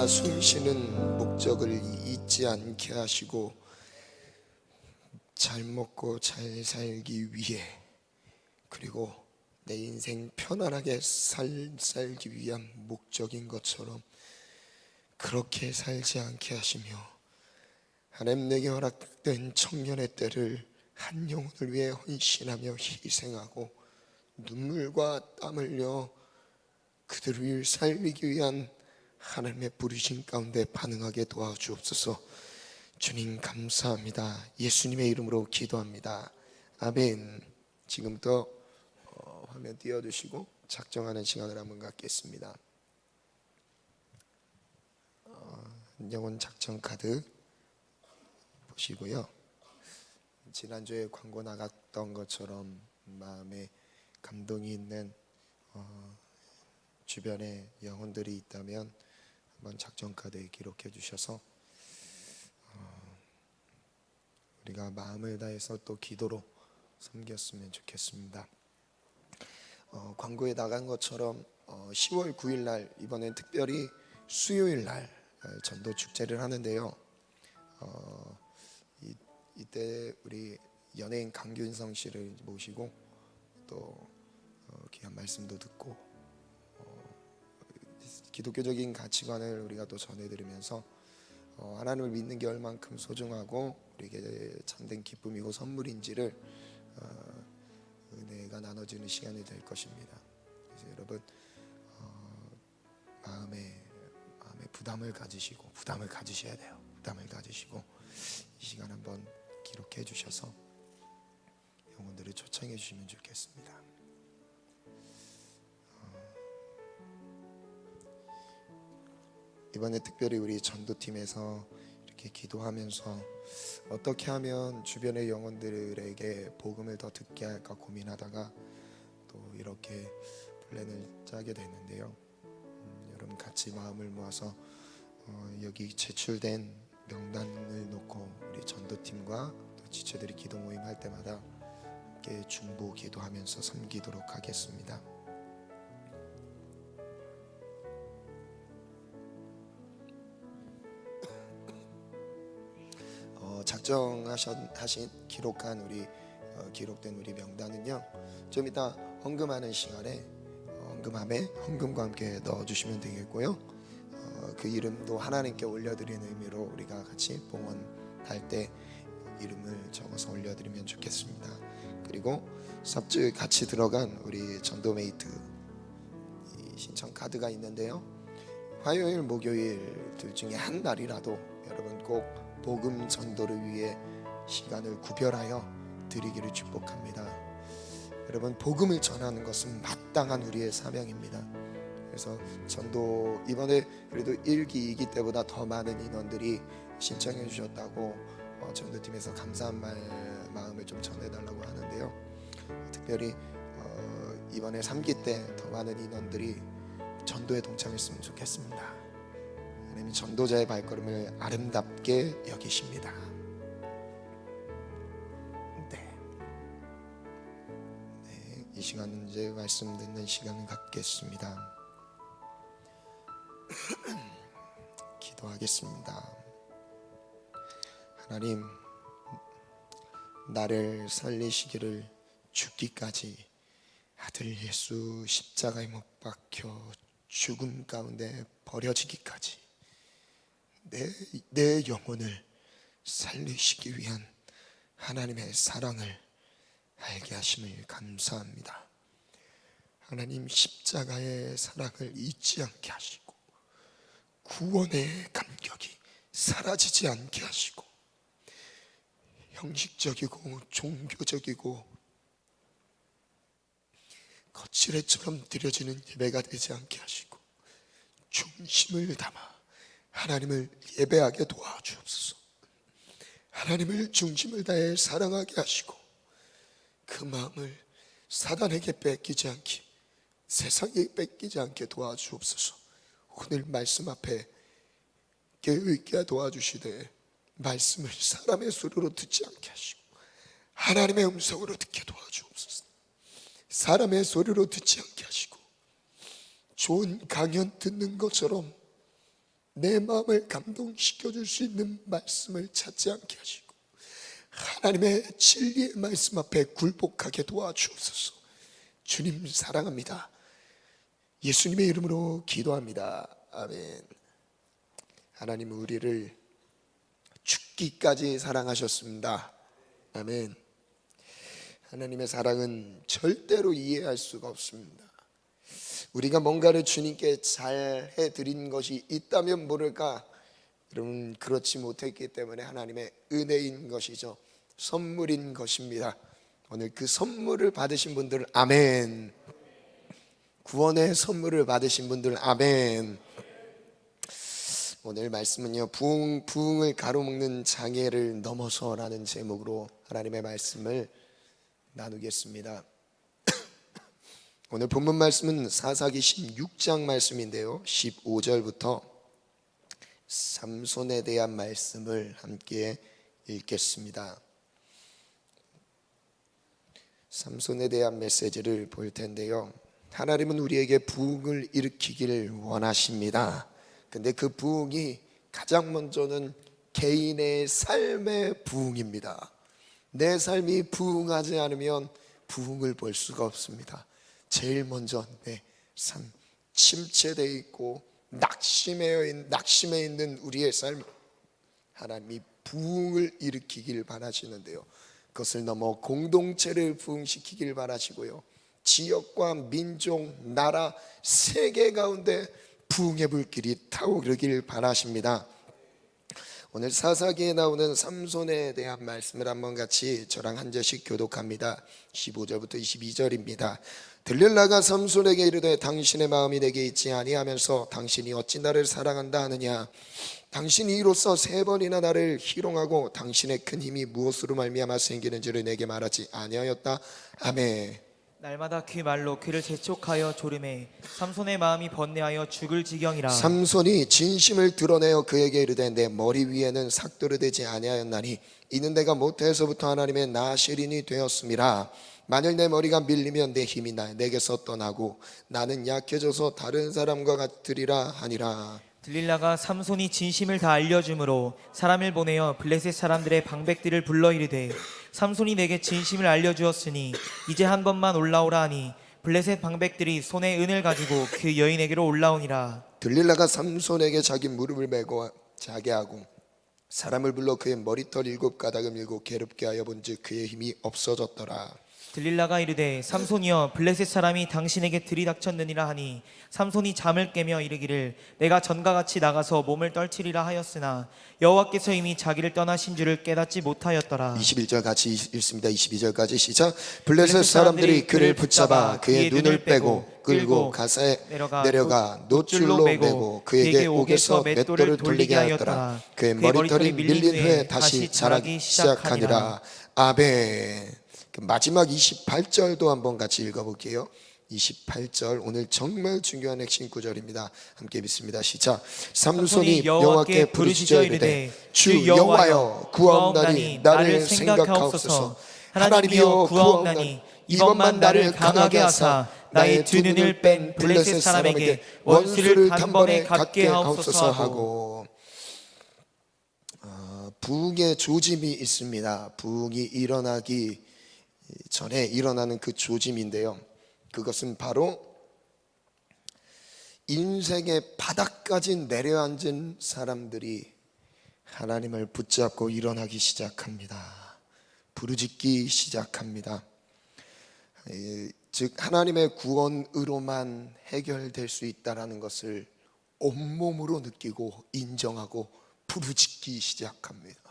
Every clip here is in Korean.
숨쉬는 목적을 잊지 않게 하시고 잘 먹고 잘 살기 위해, 그리고 내 인생 편안하게 살기 위한 목적인 것처럼 그렇게 살지 않게 하시며, 하나님 내게 허락된 청년의 때를 한 영혼을 위해 헌신하며 희생하고 눈물과 땀 흘려 그들을 위해 살리기 위한 하나님의 부르심 가운데 반응하게 도와주옵소서. 주님 감사합니다. 예수님의 이름으로 기도합니다. 아멘. 지금부터 화면 띄워주시고 작정하는 시간을 한번 갖겠습니다. 영혼 작정 카드 보시고요. 지난주에 광고 나갔던 것처럼 마음에 감동이 있는 주변에 영혼들이 있다면 한번 작정 카드에 기록해 주셔서 우리가 마음을 다해서 또 기도로 섬겼으면 좋겠습니다. 광고에 나간 것처럼 10월 9일 날, 이번엔 특별히 수요일 날 전도 축제를 하는데요. 이때 우리 연예인 강균성 씨를 모시고 또 귀한 말씀도 듣고 기독교적인 가치관을 우리가 또 전해드리면서 하나님을 믿는 게 얼만큼 소중하고 우리에게 참된 기쁨이고 선물인지를 은혜가 나눠지는 시간이 될 것입니다. 그래서 여러분 마음에 부담을 가지셔야 돼요. 부담을 가지시고 이 시간 한번 기록해 주셔서 영혼들을 초청해 주시면 좋겠습니다. 이번에 특별히 우리 전도팀에서 이렇게 기도하면서 어떻게 하면 주변의 영혼들에게 복음을 더 듣게 할까 고민하다가 또 이렇게 플랜을 짜게 됐는데요. 여러분 같이 마음을 모아서 여기 제출된 명단을 놓고 우리 전도팀과 또 지체들이 기도 모임 할 때마다 함께 중보 기도하면서 섬기도록 하겠습니다. 작정하신 기록된 우리 명단은요, 좀 이따 헌금하는 시간에 헌금과 함께 넣어주시면 되겠고요. 그 이름도 하나님께 올려드리는 의미로 우리가 같이 봉헌할 때 이름을 적어서 올려드리면 좋겠습니다. 그리고 삽질 같이 들어간 우리 전도메이트 신청 카드가 있는데요. 화요일, 목요일 둘 중에 한 날이라도 여러분 꼭 복음 전도를 위해 시간을 구별하여 드리기를 축복합니다. 여러분 복음을 전하는 것은 마땅한 우리의 사명입니다. 그래서 전도 이번에 그래도 1기, 2기 때보다 더 많은 인원들이 신청해 주셨다고 전도팀에서 감사한 마음을 좀 전해달라고 하는데요. 특별히 이번에 3기 때 더 많은 인원들이 전도에 동참했으면 좋겠습니다. 하나님은 전도자의 발걸음을 아름답게 여기십니다. 이 시간은 이제 말씀 듣는 시간을 갖겠습니다. 기도하겠습니다. 하나님, 나를 살리시기를 죽기까지 아들 예수 십자가에 못 박혀 죽음 가운데 버려지기까지 내 영혼을 살리시기 위한 하나님의 사랑을 알게 하심을 감사합니다. 하나님 십자가의 사랑을 잊지 않게 하시고 구원의 감격이 사라지지 않게 하시고 형식적이고 종교적이고 거칠애처럼 드려지는 예배가 되지 않게 하시고 중심을 담아 하나님을 예배하게 도와주옵소서. 하나님을 중심을 다해 사랑하게 하시고 그 마음을 사단에게 뺏기지 않게, 세상에 뺏기지 않게 도와주옵소서. 오늘 말씀 앞에 깨어있게 도와주시되 말씀을 사람의 소리로 듣지 않게 하시고 하나님의 음성으로 듣게 도와주옵소서. 사람의 소리로 듣지 않게 하시고 좋은 강연 듣는 것처럼 내 마음을 감동시켜 줄 수 있는 말씀을 찾지 않게 하시고 하나님의 진리의 말씀 앞에 굴복하게 도와주옵소서. 주님 사랑합니다. 예수님의 이름으로 기도합니다. 아멘. 하나님은 우리를 죽기까지 사랑하셨습니다. 아멘. 하나님의 사랑은 절대로 이해할 수가 없습니다. 우리가 뭔가를 주님께 잘 해드린 것이 있다면 모를까, 여러분 그렇지 못했기 때문에 하나님의 은혜인 것이죠. 선물인 것입니다. 오늘 그 선물을 받으신 분들 아멘. 구원의 선물을 받으신 분들 아멘. 오늘 말씀은요, 부흥을 가로막는 장애를 넘어서라는 제목으로 하나님의 말씀을 나누겠습니다. 오늘 본문 말씀은 사사기 16장 말씀인데요, 15절부터 삼손에 대한 말씀을 함께 읽겠습니다. 삼손에 대한 메시지를 볼 텐데요, 하나님은 우리에게 부흥을 일으키기를 원하십니다. 근데 그 부흥이 가장 먼저는 개인의 삶의 부흥입니다. 내 삶이 부흥하지 않으면 부흥을 볼 수가 없습니다. 제일 먼저 내 삶, 침체되어 있고 낙심해 있는 우리의 삶, 하나님이 부흥을 일으키길 바라시는데요, 그것을 넘어 공동체를 부흥시키길 바라시고요, 지역과 민족, 나라, 세계 가운데 부흥의 불길이 타오르길 바라십니다. 오늘 사사기에 나오는 삼손에 대한 말씀을 한번 같이 저랑 한 절씩 교독합니다. 15절부터 22절입니다. 들릴라가 삼손에게 이르되 당신의 마음이 내게 있지 아니하면서 당신이 어찌 나를 사랑한다 하느냐. 당신이 이로써 3번이나 나를 희롱하고 당신의 큰 힘이 무엇으로 말미암아 생기는지를 내게 말하지 아니하였다. 아멘. 날마다 그 말로 그를 재촉하여 조름해 삼손의 마음이 번뇌하여 죽을 지경이라. 삼손이 진심을 드러내어 그에게 이르되 내 머리 위에는 삭도를 대지 아니하였나니 이는 내가 모태에서부터 하나님의 나시린이 되었음이라. 만일 내 머리가 밀리면 내 힘이 내게서 떠나고 나는 약해져서 다른 사람과 같으리라 하니라. 들릴라가 삼손이 진심을 다 알려주므로 사람을 보내어 블레셋 사람들의 방백들을 불러 이르되 삼손이 내게 진심을 알려주었으니 이제 한 번만 올라오라 하니 블레셋 방백들이 손에 은을 가지고 그 여인에게로 올라오니라. 들릴라가 삼손에게 자기 무릎을 메고 자게 하고 사람을 불러 그의 머리털 7가닥을 밀고 괴롭게 하여 본즉 그의 힘이 없어졌더라. 들릴라가 이르되 삼손이여 블레셋 사람이 당신에게 들이닥쳤느니라 하니 삼손이 잠을 깨며 이르기를 내가 전과 같이 나가서 몸을 떨치리라 하였으나 여호와께서 이미 자기를 떠나신 줄을 깨닫지 못하였더라. 21절 같이 읽습니다. 22절까지 시작. 블레셋 사람들이 그를 붙잡아 그의 눈을 빼고 끌고 가사에 내려가 노줄로 매고 그에게 옥에서 맷돌을 돌리게 하였더라. 그의 머리털이 밀린 후에 다시 자라기 시작하니라. 아멘. 마지막 28절도 한번 같이 읽어볼게요. 28절 오늘 정말 중요한 핵심 구절입니다. 함께 믿습니다. 시작. 삼손이 여호와께 부르짖어 이르되 주 여호와여 구하옵나니 나를 생각하옵소서. 하나님이여 구하옵나니 이번만 나를 강하게 하사 나의 두 눈을 뺀 블레셋 사람에게 원수를 단번에 갖게 하옵소서 하고. 부흥의 조짐이 있습니다. 부흥이 일어나기 전에 일어나는 그 조짐인데요, 그것은 바로 인생의 바닥까지 내려앉은 사람들이 하나님을 붙잡고 일어나기 시작합니다. 부르짖기 시작합니다. 즉 하나님의 구원으로만 해결될 수 있다는 것을 온몸으로 느끼고 인정하고 부르짖기 시작합니다.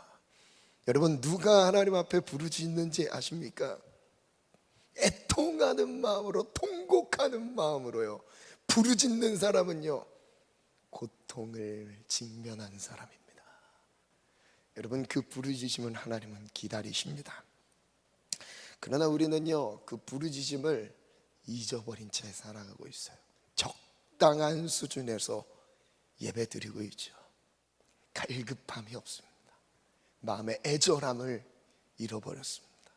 여러분, 누가 하나님 앞에 부르짖는지 아십니까? 애통하는 마음으로, 통곡하는 마음으로요. 부르짖는 사람은요, 고통을 직면한 사람입니다. 여러분, 그 부르짖음은 하나님은 기다리십니다. 그러나 우리는요, 그 부르짖음을 잊어버린 채 살아가고 있어요. 적당한 수준에서 예배드리고 있죠. 갈급함이 없습니다. 마음의 애절함을 잃어버렸습니다.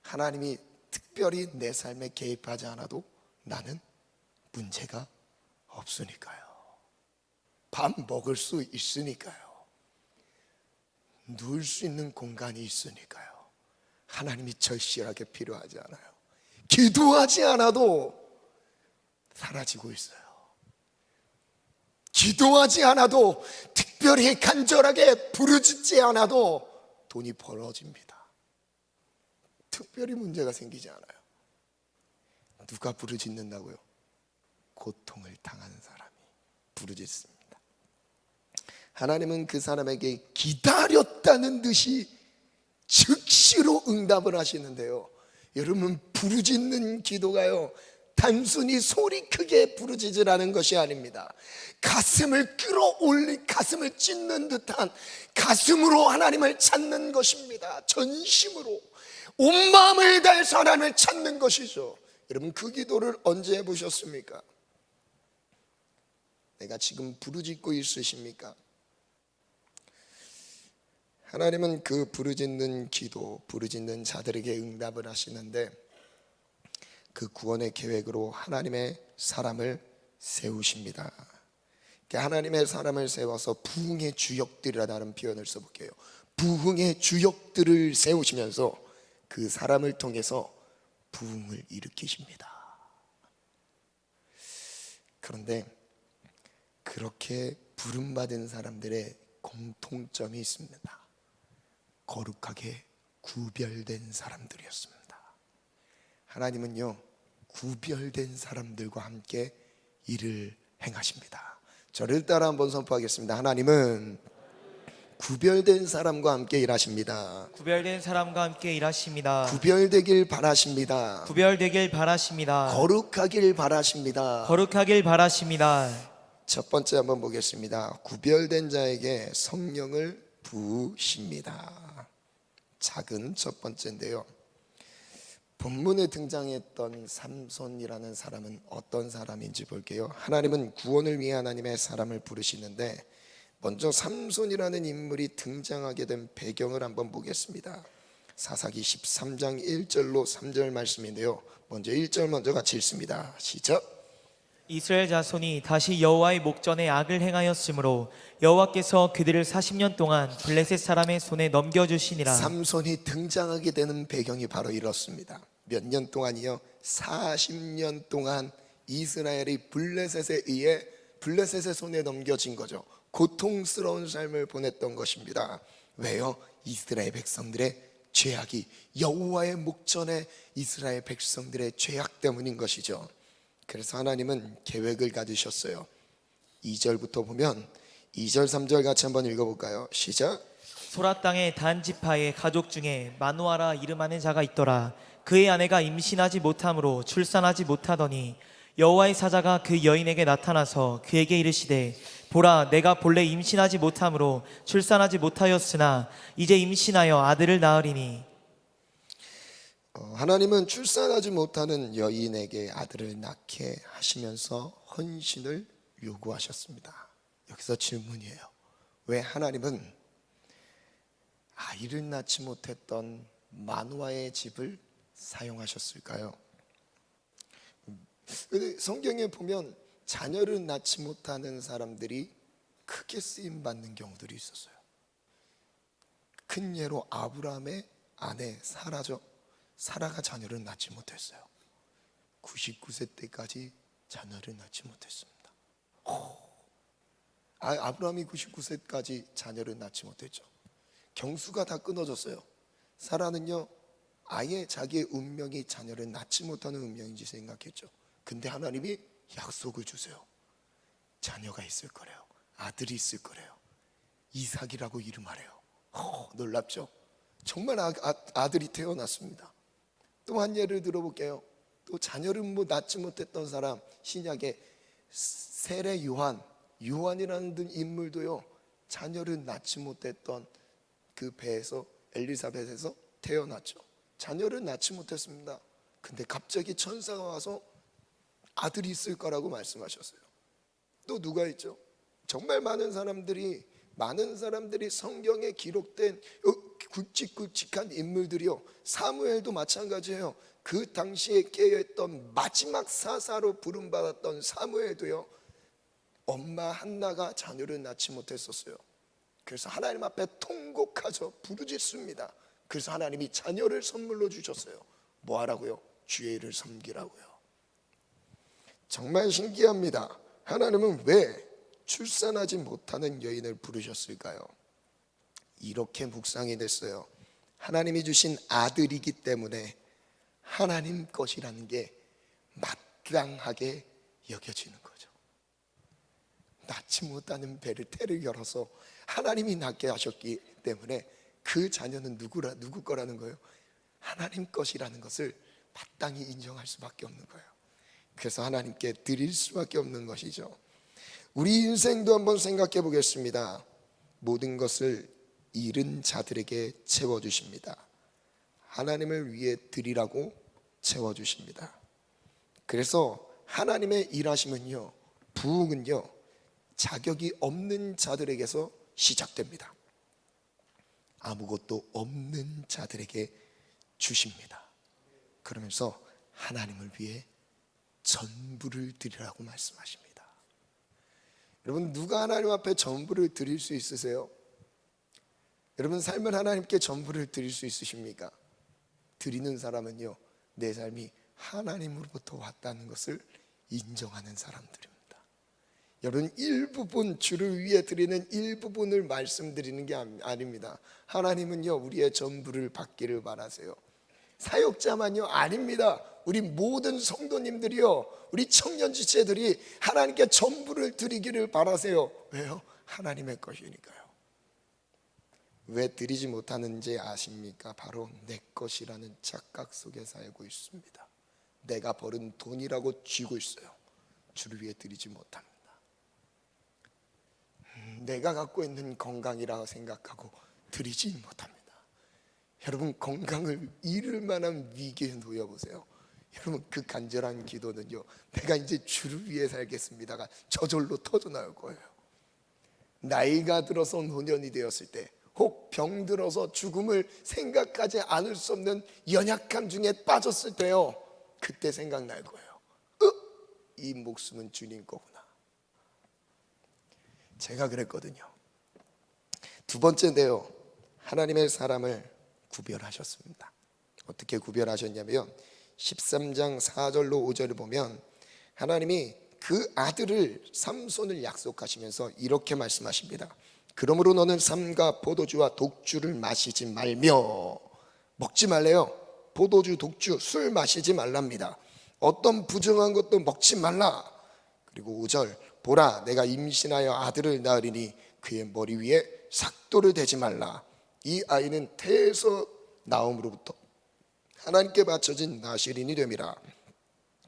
하나님이 특별히 내 삶에 개입하지 않아도 나는 문제가 없으니까요. 밥 먹을 수 있으니까요. 누울 수 있는 공간이 있으니까요. 하나님이 절실하게 필요하지 않아요. 기도하지 않아도 사라지고 있어요. 기도하지 않아도, 특별히 간절하게 부르짖지 않아도 돈이 벌어집니다. 특별히 문제가 생기지 않아요. 누가 부르짖는다고요? 고통을 당하는 사람이 부르짖습니다. 하나님은 그 사람에게 기다렸다는 듯이 즉시로 응답을 하시는데요, 여러분, 부르짖는 기도가요, 단순히 소리 크게 부르짖으라는 것이 아닙니다. 가슴을 끌어올리, 가슴을 찢는 듯한 가슴으로 하나님을 찾는 것입니다. 전심으로 온 마음을 다해서 하나님을 찾는 것이죠. 여러분, 그 기도를 언제 해보셨습니까? 내가 지금 부르짖고 있으십니까? 하나님은 그 부르짖는 기도, 부르짖는 자들에게 응답을 하시는데, 그 구원의 계획으로 하나님의 사람을 세우십니다. 하나님의 사람을 세워서 부흥의 주역들이라는 표현을 써볼게요. 부흥의 주역들을 세우시면서 그 사람을 통해서 부흥을 일으키십니다. 그런데 그렇게 부름받은 사람들의 공통점이 있습니다. 거룩하게 구별된 사람들이었습니다. 하나님은요, 구별된 사람들과 함께 일을 행하십니다. 저를 따라 한번 선포하겠습니다. 하나님은 구별된 사람과 함께 일하십니다. 구별된 사람과 함께 일하십니다. 구별되길 바라십니다. 구별되길 바라십니다. 거룩하길 바라십니다. 거룩하길 바라십니다. 첫 번째 한번 보겠습니다. 구별된 자에게 성령을 부으십니다. 작은 첫 번째인데요, 본문에 등장했던 삼손이라는 사람은 어떤 사람인지 볼게요. 하나님은 구원을 위해 하나님의 사람을 부르시는데, 먼저 삼손이라는 인물이 등장하게 된 배경을 한번 보겠습니다. 사사기 13장 1절로 3절 말씀인데요, 먼저 1절 먼저 같이 읽습니다. 시작. 이스라엘 자손이 다시 여호와의 목전에 악을 행하였으므로 여호와께서 그들을 40년 동안 블레셋 사람의 손에 넘겨주시니라. 삼손이 등장하게 되는 배경이 바로 이렇습니다. 몇 년 동안이요? 40년 동안 이스라엘이 블레셋에 의해 블레셋의 손에 넘겨진 거죠. 고통스러운 삶을 보냈던 것입니다. 왜요? 이스라엘 백성들의 죄악이, 여호와의 목전에 이스라엘 백성들의 죄악 때문인 것이죠. 그래서 하나님은 계획을 가지셨어요. 2절부터 보면 2절 3절 같이 한번 읽어볼까요? 시작. 소라 땅의 단 지파의 가족 중에 마누아라 이름하는 자가 있더라. 그의 아내가 임신하지 못함으로 출산하지 못하더니 여호와의 사자가 그 여인에게 나타나서 그에게 이르시되, 보라, 내가 본래 임신하지 못함으로 출산하지 못하였으나 이제 임신하여 아들을 낳으리니. 하나님은 출산하지 못하는 여인에게 아들을 낳게 하시면서 헌신을 요구하셨습니다. 여기서 질문이에요. 왜 하나님은 아이를 낳지 못했던 마누아의 집을 사용하셨을까요? 성경에 보면 자녀를 낳지 못하는 사람들이 크게 쓰임 받는 경우들이 있었어요. 큰 예로 아브라함의 아내 사라죠. 사라가 자녀를 낳지 못했어요. 99세 때까지 자녀를 낳지 못했습니다. 아브라함이 99세까지 자녀를 낳지 못했죠. 경수가 다 끊어졌어요. 사라는요, 아예 자기의 운명이 자녀를 낳지 못하는 운명인지 생각했죠. 근데 하나님이 약속을 주세요. 자녀가 있을 거래요. 아들이 있을 거래요. 이삭이라고 이름하래요. 놀랍죠? 정말 아들이 태어났습니다. 또 한 예를 들어볼게요. 또 자녀를 낳지 못했던 사람, 신약의 세례 요한이라는 인물도요, 자녀를 낳지 못했던 그 배에서, 엘리사벳에서 태어났죠. 자녀를 낳지 못했습니다. 근데 갑자기 천사가 와서 아들이 있을 거라고 말씀하셨어요. 또 누가 있죠? 정말 많은 사람들이 성경에 기록된 굵직굵직한 인물들이요. 사무엘도 마찬가지예요. 그 당시에 깨어있던 마지막 사사로 부름받았던 사무엘도요, 엄마 한나가 자녀를 낳지 못했었어요. 그래서 하나님 앞에 통곡하죠. 부르짖습니다. 그래서 하나님이 자녀를 선물로 주셨어요. 뭐 하라고요? 주의 일을 섬기라고요. 정말 신기합니다. 하나님은 왜 출산하지 못하는 여인을 부르셨을까요? 이렇게 묵상이 됐어요. 하나님이 주신 아들이기 때문에 하나님 것이라는 게 마땅하게 여겨지는 거죠. 낳지 못하는 배를 태를 열어서 하나님이 낳게 하셨기 때문에 그 자녀는 누구 거라는 거예요? 하나님 것이라는 것을 마땅히 인정할 수밖에 없는 거예요. 그래서 하나님께 드릴 수밖에 없는 것이죠. 우리 인생도 한번 생각해 보겠습니다. 모든 것을 잃은 자들에게 채워주십니다. 하나님을 위해 드리라고 채워주십니다. 그래서 하나님의 일하심은요, 부흥은요, 자격이 없는 자들에게서 시작됩니다. 아무것도 없는 자들에게 주십니다. 그러면서 하나님을 위해 전부를 드리라고 말씀하십니다. 여러분, 누가 하나님 앞에 전부를 드릴 수 있으세요? 여러분, 삶을 하나님께 전부를 드릴 수 있으십니까? 드리는 사람은요, 내 삶이 하나님으로부터 왔다는 것을 인정하는 사람들입니다. 여러분, 일부분, 주를 위해 드리는 일부분을 말씀드리는 게 아닙니다. 하나님은요, 우리의 전부를 받기를 바라세요. 사역자만요? 아닙니다. 우리 모든 성도님들이요, 우리 청년 지체들이 하나님께 전부를 드리기를 바라세요. 왜요? 하나님의 것이니까요. 왜 드리지 못하는지 아십니까? 바로 내 것이라는 착각 속에 살고 있습니다. 내가 벌은 돈이라고 쥐고 있어요. 주를 위해 드리지 못합니다. 내가 갖고 있는 건강이라고 생각하고 드리지 못합니다. 여러분, 건강을 잃을 만한 위기에 놓여보세요. 여러분, 그 간절한 기도는요, 내가 이제 주를 위해 살겠습니다가 저절로 터져나올 거예요. 나이가 들어서 노년이 되었을 때, 혹 병들어서 죽음을 생각하지 않을 수 없는 연약함 중에 빠졌을 때요, 그때 생각날 거예요. 이 목숨은 주님 거구나. 제가 그랬거든요. 두 번째인데요, 하나님의 사람을 구별하셨습니다. 어떻게 구별하셨냐면 13장 4절로 5절을 보면 하나님이 그 아들을 삼손을 약속하시면서 이렇게 말씀하십니다. 그러므로 너는 쌈과 포도주와 독주를 마시지 말며, 먹지 말래요. 포도주, 독주, 술 마시지 말랍니다. 어떤 부정한 것도 먹지 말라. 그리고 5절, 보라, 내가 임신하여 아들을 낳으리니 그의 머리 위에 삭도를 대지 말라. 이 아이는 태에서 나옴으로부터 하나님께 바쳐진 나실인이 됨이라.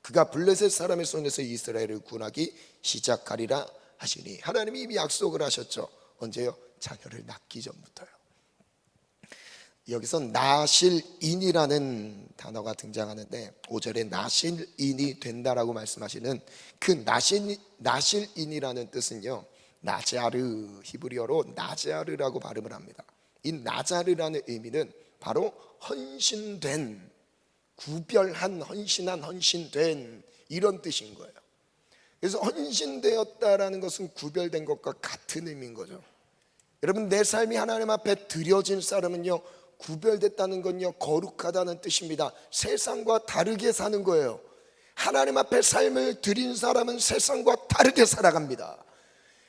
그가 블레셋 사람의 손에서 이스라엘을 구원하기 시작하리라 하시니. 하나님이 이미 약속을 하셨죠. 언제요? 자녀를 낳기 전부터요. 여기서 나실인이라는 단어가 등장하는데 5절에 나실인이 된다라고 말씀하시는 그 나실인이라는 뜻은요, 나자르, 히브리어로 나자르라고 발음을 합니다. 이 나자르라는 의미는 바로 헌신된, 구별한, 헌신한, 헌신된, 이런 뜻인 거예요. 그래서 헌신되었다라는 것은 구별된 것과 같은 의미인 거죠. 여러분, 내 삶이 하나님 앞에 드려진 사람은요, 구별됐다는 건요, 거룩하다는 뜻입니다. 세상과 다르게 사는 거예요. 하나님 앞에 삶을 드린 사람은 세상과 다르게 살아갑니다.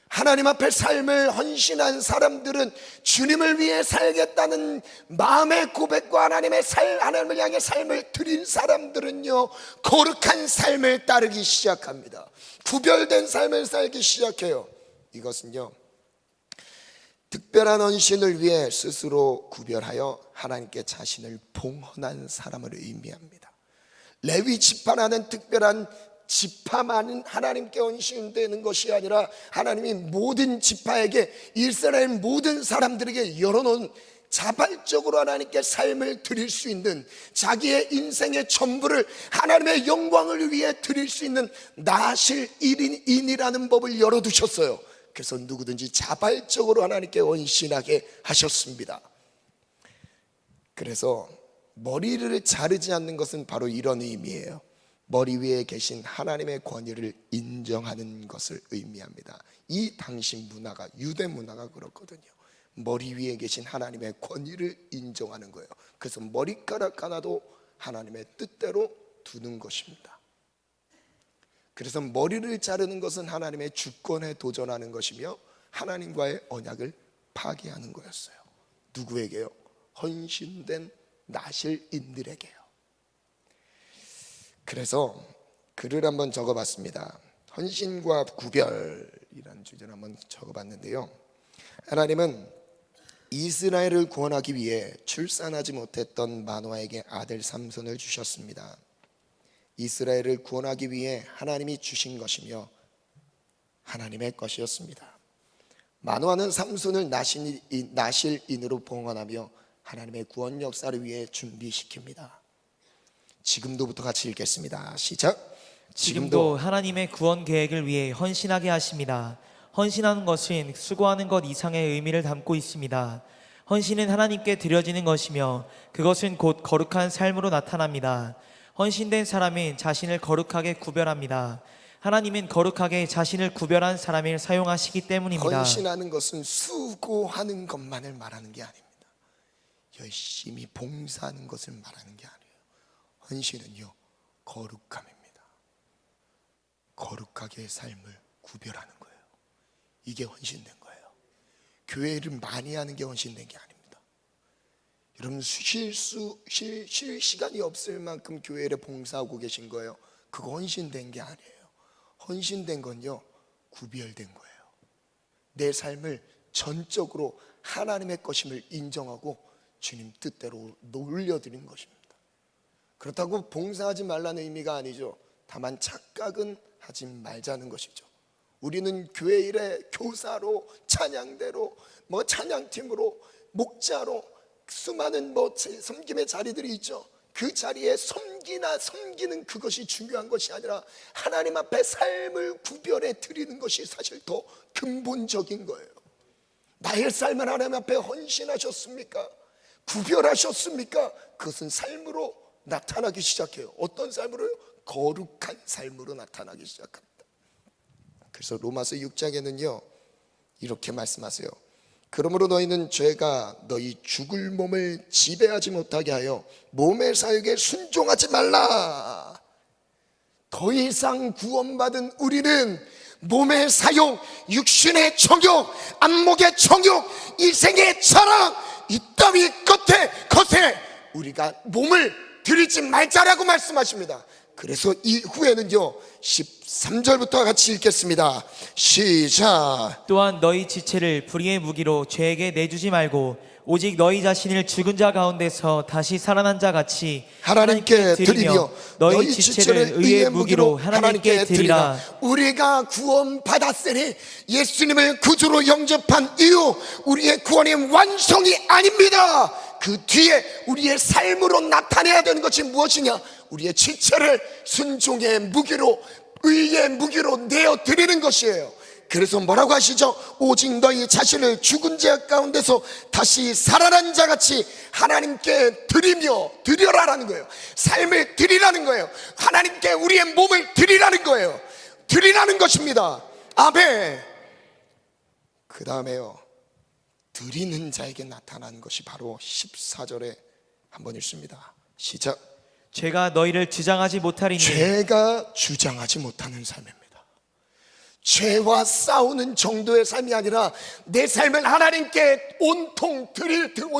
하나님 앞에 삶을 헌신한 사람들은 주님을 위해 살겠다는 마음의 고백과 하나님을 향해 삶을 드린 사람들은요, 거룩한 삶을 따르기 시작합니다. 구별된 삶을 살기 시작해요. 이것은요, 특별한 헌신을 위해 스스로 구별하여 하나님께 자신을 봉헌한 사람을 의미합니다. 레위 지파라는 특별한 지파만은 하나님께 헌신되는 것이 아니라 하나님이 모든 지파에게, 이스라엘 모든 사람들에게 열어놓은, 자발적으로 하나님께 삶을 드릴 수 있는, 자기의 인생의 전부를 하나님의 영광을 위해 드릴 수 있는 나실인이라는 법을 열어두셨어요. 그래서 누구든지 자발적으로 하나님께 헌신하게 하셨습니다. 그래서 머리를 자르지 않는 것은 바로 이런 의미예요. 머리 위에 계신 하나님의 권위를 인정하는 것을 의미합니다. 이 당시 문화가, 유대 문화가 그렇거든요. 머리 위에 계신 하나님의 권위를 인정하는 거예요. 그래서 머리카락 하나도 하나님의 뜻대로 두는 것입니다. 그래서 머리를 자르는 것은 하나님의 주권에 도전하는 것이며 하나님과의 언약을 파괴하는 거였어요. 누구에게요? 헌신된 나실인들에게요. 그래서 글을 한번 적어봤습니다. 헌신과 구별이라는 주제를 한번 적어봤는데요. 하나님은 이스라엘을 구원하기 위해 출산하지 못했던 마노아에게 아들 삼손을 주셨습니다. 이스라엘을 구원하기 위해 하나님이 주신 것이며 하나님의 것이었습니다. 마노아는 삼손을 나실인으로 봉헌하며 하나님의 구원 역사를 위해 준비시킵니다. 지금도부터 같이 읽겠습니다. 시작. 지금도 하나님의 구원 계획을 위해 헌신하게 하십니다. 헌신하는 것은 수고하는 것 이상의 의미를 담고 있습니다. 헌신은 하나님께 드려지는 것이며 그것은 곧 거룩한 삶으로 나타납니다. 헌신된 사람은 자신을 거룩하게 구별합니다. 하나님은 거룩하게 자신을 구별한 사람을 사용하시기 때문입니다. 헌신하는 것은 수고하는 것만을 말하는 게 아닙니다. 열심히 봉사하는 것을 말하는 게 아니에요. 헌신은요, 거룩함입니다. 거룩하게 삶을 구별하는 거예요. 이게 헌신된 거예요. 교회를 많이 하는 게 헌신된 게 아닙니다. 여러분 쉴 시간이 없을 만큼 교회를 봉사하고 계신 거예요. 그거 헌신된 게 아니에요. 헌신된 건요, 구별된 거예요. 내 삶을 전적으로 하나님의 것임을 인정하고 주님 뜻대로 올려드린 것입니다. 그렇다고 봉사하지 말라는 의미가 아니죠. 다만 착각은 하지 말자는 것이죠. 우리는 교회 일에 교사로, 찬양대로, 찬양팀으로, 목자로 수많은 섬김의 자리들이 있죠. 그 자리에 섬기는 그것이 중요한 것이 아니라 하나님 앞에 삶을 구별해 드리는 것이 사실 더 근본적인 거예요. 나의 삶을 하나님 앞에 헌신하셨습니까? 구별하셨습니까? 그것은 삶으로 나타나기 시작해요. 어떤 삶으로요? 거룩한 삶으로 나타나기 시작합니다. 그래서 로마서 6장에는요 이렇게 말씀하세요. 그러므로 너희는 죄가 너희 죽을 몸을 지배하지 못하게 하여 몸의 사욕에 순종하지 말라. 더 이상 구원받은 우리는 몸의 사욕, 육신의 정욕, 안목의 정욕, 이생의 자랑 이 따위 것에 우리가 몸을 들이지 말자라고 말씀하십니다. 그래서 이후에는요 13절부터 같이 읽겠습니다. 시작. 또한 너희 지체를 불의의 무기로 죄에게 내주지 말고 오직 너희 자신을 죽은 자 가운데서 다시 살아난 자 같이 하나님께 드리며 너희 지체를 의의 무기로 하나님께 드리라. 우리가 구원 받았으니 예수님을 구주로 영접한 이후 우리의 구원이 완성이 아닙니다. 그 뒤에 우리의 삶으로 나타내야 되는 것이 무엇이냐? 우리의 지체를 순종의 무기로, 의의 무기로 내어드리는 것이에요. 그래서 뭐라고 하시죠? 오직 너희 자신을 죽은 자 가운데서 다시 살아난 자 같이 하나님께 드려라라는 거예요. 삶을 드리라는 거예요. 하나님께 우리의 몸을 드리라는 거예요. 드리라는 것입니다. 아멘. 그 다음에요, 드리는 자에게 나타나는 것이 바로 14절에 한번 읽습니다. 시작. 죄가 너희를 주장하지 못하리니. 죄가 주장하지 못하는 삶입니다. 죄와 싸우는 정도의 삶이 아니라 내 삶을 하나님께 온통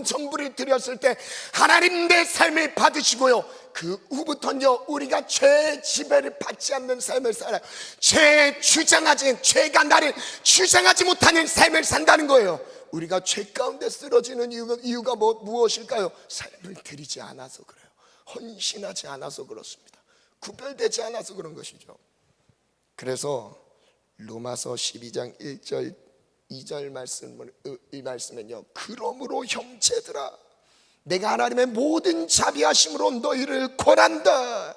전부를 드렸을 때 하나님 내 삶을 받으시고요, 그 후부터는요 우리가 죄의 지배를 받지 않는 삶을 살아요. 죄가 나를 주장하지 못하는 삶을 산다는 거예요. 우리가 죄 가운데 쓰러지는 이유가 무엇일까요? 삶을 드리지 않아서 그래요. 헌신하지 않아서 그렇습니다. 구별되지 않아서 그런 것이죠. 그래서 로마서 12장 1절 2절 말씀은요, 그러므로 형제들아 내가 하나님의 모든 자비하심으로 너희를 권한다.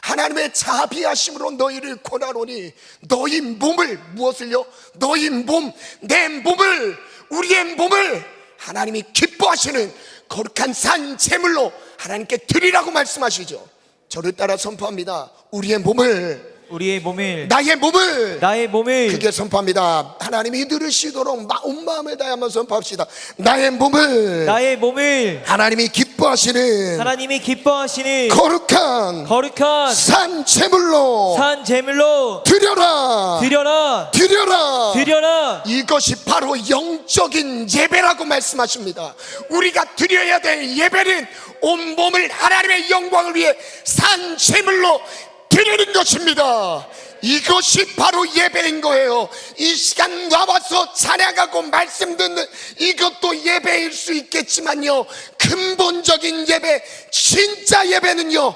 하나님의 자비하심으로 너희를 권하노니 너희 몸을, 무엇을요? 너희 몸, 내 몸을, 우리의 몸을 하나님이 기뻐하시는 거룩한 산 제물로 하나님께 드리라고 말씀하시죠. 저를 따라 선포합니다. 우리의 몸을, 우리의 몸을, 나의 몸을, 나의 몸을 크게 선포합니다. 하나님이 들으시도록 온 마음을 다해 한번 선포합시다. 나의 몸을, 나의 몸을 하나님이 기뻐하시는 하나님이 기뻐하시는 거룩한 거룩한 산 제물로 산 제물로 드려라, 드려라 드려라. 드려라. 이것이 바로 영적인 예배라고 말씀하십니다. 우리가 드려야 될 예배는 온 몸을 하나님의 영광을 위해 산 제물로 드리는 것입니다. 이것이 바로 예배인 거예요. 이 시간 나와서 찬양하고 말씀 듣는 이것도 예배일 수 있겠지만요, 근본적인 예배, 진짜 예배는요,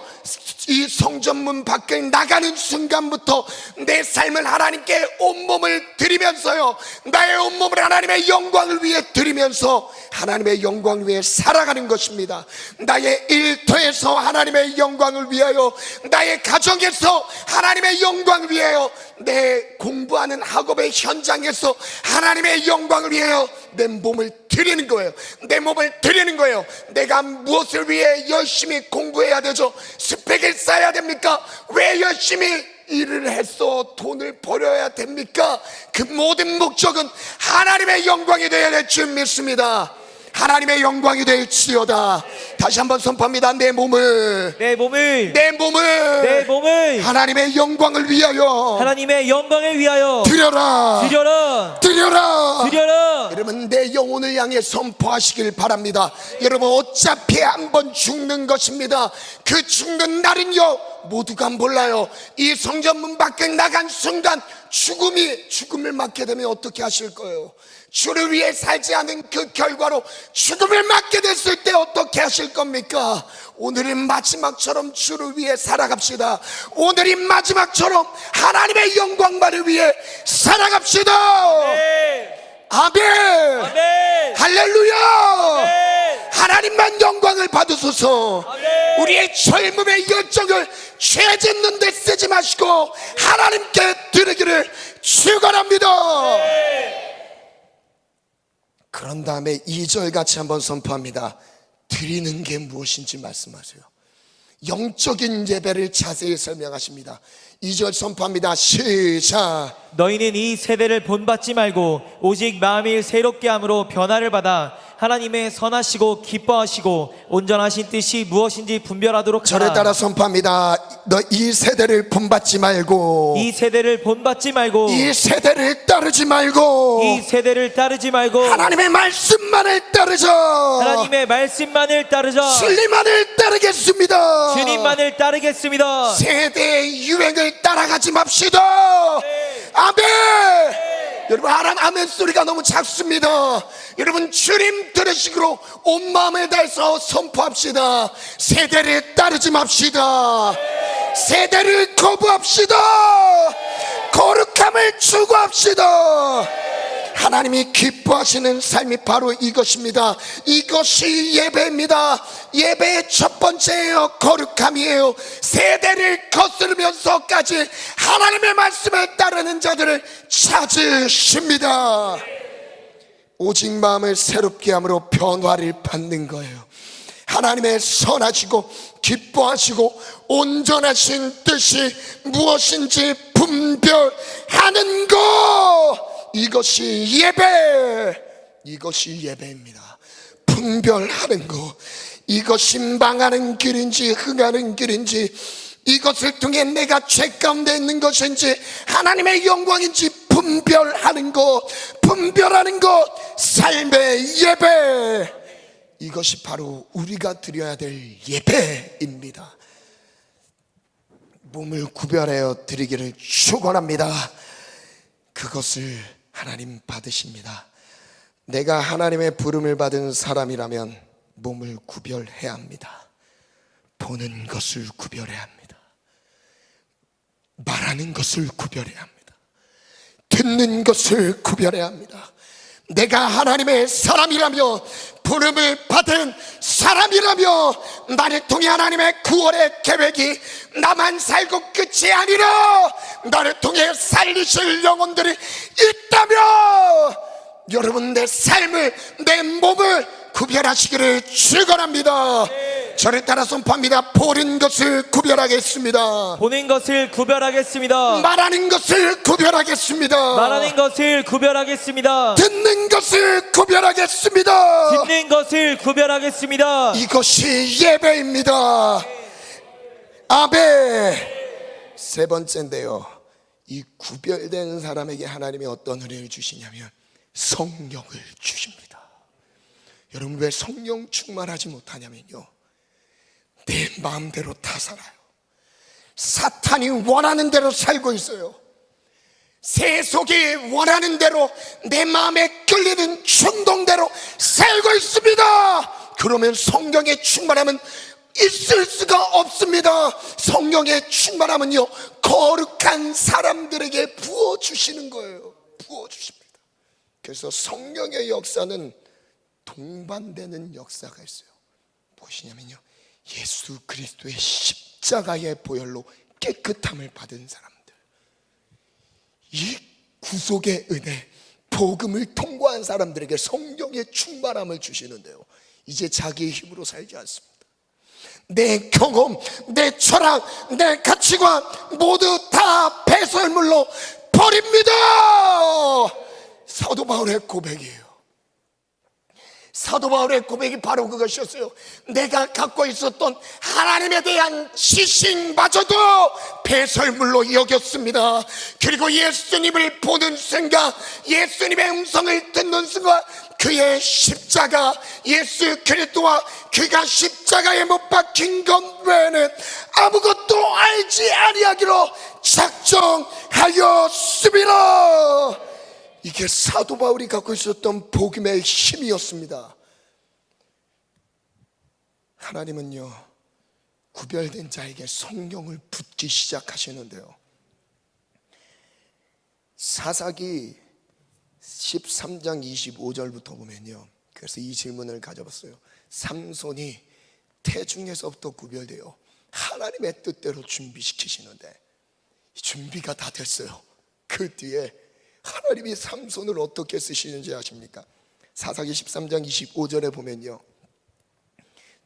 이 성전문 밖을 나가는 순간부터 내 삶을 하나님께 온몸을 드리면서요, 나의 온몸을 하나님의 영광을 위해 드리면서 하나님의 영광을 위해 살아가는 것입니다. 나의 일터에서 하나님의 영광을 위하여, 나의 가정에서 하나님의 영광을 위하여, 내 공부하는 학업의 현장에서 하나님의 영광을 위하여 내 몸을 드리는 거예요. 내 몸을 드리는 거예요. 내가 무엇을 위해 열심히 공부해야 되죠? 스펙을 쌓아야 됩니까? 왜 열심히 일을 해서 돈을 벌어야 됩니까? 그 모든 목적은 하나님의 영광이 되어야 될 줄 믿습니다. 하나님의 영광이 될지어다. 다시 한번 선포합니다. 내 몸을, 내 몸을, 내 몸을, 내 몸을 하나님의 영광을 위하여 하나님의 영광을 위하여 드려라, 드려라 드려라, 드려라. 여러분, 내 영혼을 향해 선포하시길 바랍니다. 여러분, 어차피 한번 죽는 것입니다. 그 죽는 날은요, 모두가 몰라요. 이 성전문 밖에 나간 순간 죽음을 맞게 되면 어떻게 하실 거예요? 주를 위해 살지 않은 그 결과로 죽음을 맞게 됐을 때 어떻게 하실 겁니까? 오늘은 마지막처럼 주를 위해 살아갑시다. 오늘이 마지막처럼 하나님의 영광만을 위해 살아갑시다. 아멘, 아멘. 할렐루야. 아멘. 하나님만 영광을 받으소서. 아멘. 우리의 젊음의 열정을 죄짓는 데 쓰지 마시고 하나님께 드리기를 축원합니다. 그런 다음에 2절 같이 한번 선포합니다. 드리는 게 무엇인지 말씀하세요. 영적인 예배를 자세히 설명하십니다. 2절 선포합니다. 시작. 너희는 이 세대를 본받지 말고 오직 마음을 새롭게 함으로 변화를 받아 하나님의 선하시고 기뻐하시고 온전하신 뜻이 무엇인지 분별하도록 하라. 저를 따라 선포합니다. 너 이 세대를 본받지 말고, 이 세대를 본받지 말고 이 세대를 따르지 말고, 이 세대를 따르지 말고 하나님의 말씀만을 따르자. 하나님의 말씀만을 따르자. 진리만을 따르겠습니다. 주님만을 따르겠습니다. 세대의 유행을 따라가지 맙시다. 아멘. 여러분, 아멘 소리가 너무 작습니다. 여러분, 주님 들으시기로 온 마음을 다해서 선포합시다. 세대를 따르지 맙시다. 세대를 거부합시다. 거룩함을 추구합시다. 하나님이 기뻐하시는 삶이 바로 이것입니다. 이것이 예배입니다. 예배의 첫 번째예요. 거룩함이에요. 세대를 거스르면서까지 하나님의 말씀을 따르는 자들을 찾으십니다. 오직 마음을 새롭게 함으로 변화를 받는 거예요. 하나님의 선하시고 기뻐하시고 온전하신 뜻이 무엇인지 분별하는 것, 이것이 예배, 이것이 예배입니다. 분별하는 것, 이것이 망하는 길인지 흥하는 길인지, 이것을 통해 내가 죄 가운데 있는 것인지 하나님의 영광인지 분별하는 것, 분별하는 것, 삶의 예배, 이것이 바로 우리가 드려야 될 예배입니다. 몸을 구별하여 드리기를 축원합니다. 그것을 하나님 받으십니다. 내가 하나님의 부름을 받은 사람이라면 몸을 구별해야 합니다. 보는 것을 구별해야 합니다. 말하는 것을 구별해야 합니다. 듣는 것을 구별해야 합니다. 내가 하나님의 사람이라며, 부름을 받은 사람이라며, 나를 통해 하나님의 구원의 계획이 나만 살고 끝이 아니라 나를 통해 살리실 영혼들이 있다며, 여러분, 내 삶을, 내 몸을 구별하시기를 축원합니다. 저를 따라 선포합니다. 보는 것을 구별하겠습니다. 보는 것을 구별하겠습니다. 말하는 것을 구별하겠습니다. 말하는 것을 구별하겠습니다. 듣는 것을 구별하겠습니다. 듣는 것을 구별하겠습니다. 이것이 예배입니다. 아멘. 세 번째인데요, 이 구별된 사람에게 하나님이 어떤 은혜를 주시냐면 성령을 주십니다. 여러분, 왜 성령 충만하지 못하냐면요, 내 마음대로 다 살아요. 사탄이 원하는 대로 살고 있어요. 세속이 원하는 대로 내 마음에 끌리는 충동대로 살고 있습니다. 그러면 성령의 충만함은 있을 수가 없습니다. 성령의 충만함은요, 거룩한 사람들에게 부어주시는 거예요. 부어주십니다. 그래서 성령의 역사는 동반되는 역사가 있어요. 무엇이냐면요, 예수 그리스도의 십자가의 보혈로 깨끗함을 받은 사람들, 이 구속의 은혜, 복음을 통과한 사람들에게 성령의 충만함을 주시는데요, 이제 자기의 힘으로 살지 않습니다. 내 경험, 내 철학, 내 가치관 모두 다 배설물로 버립니다. 사도 바울의 고백이에요. 사도 바울의 고백이 바로 그것이었어요. 내가 갖고 있었던 하나님에 대한 지식마저도 배설물로 여겼습니다. 그리고 예수님을 보는 순간, 예수님의 음성을 듣는 순간, 그의 십자가, 예수 그리스도와 그가 십자가에 못 박힌 것 외에는 아무것도 알지 아니하기로 작정하였습니다. 이게 사도 바울이 갖고 있었던 복음의 힘이었습니다. 하나님은요, 구별된 자에게 성령을 붓기 시작하시는데요, 사사기 13장 25절부터 보면요, 그래서 이 질문을 가져봤어요. 삼손이 태중에서부터 구별되어 하나님의 뜻대로 준비시키시는데 준비가 다 됐어요. 그 뒤에 하나님이 삼손을 어떻게 쓰시는지 아십니까? 사사기 13장 25절에 보면요,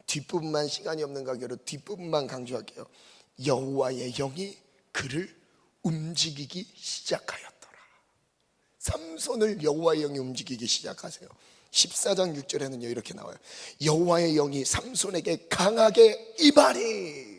뒷부분만, 시간이 없는 관계로 뒷부분만 강조할게요. 여호와의 영이 그를 움직이기 시작하였더라. 삼손을 여호와의 영이 움직이기 시작하세요. 14장 6절에는요 이렇게 나와요. 여호와의 영이 삼손에게 강하게 임하니.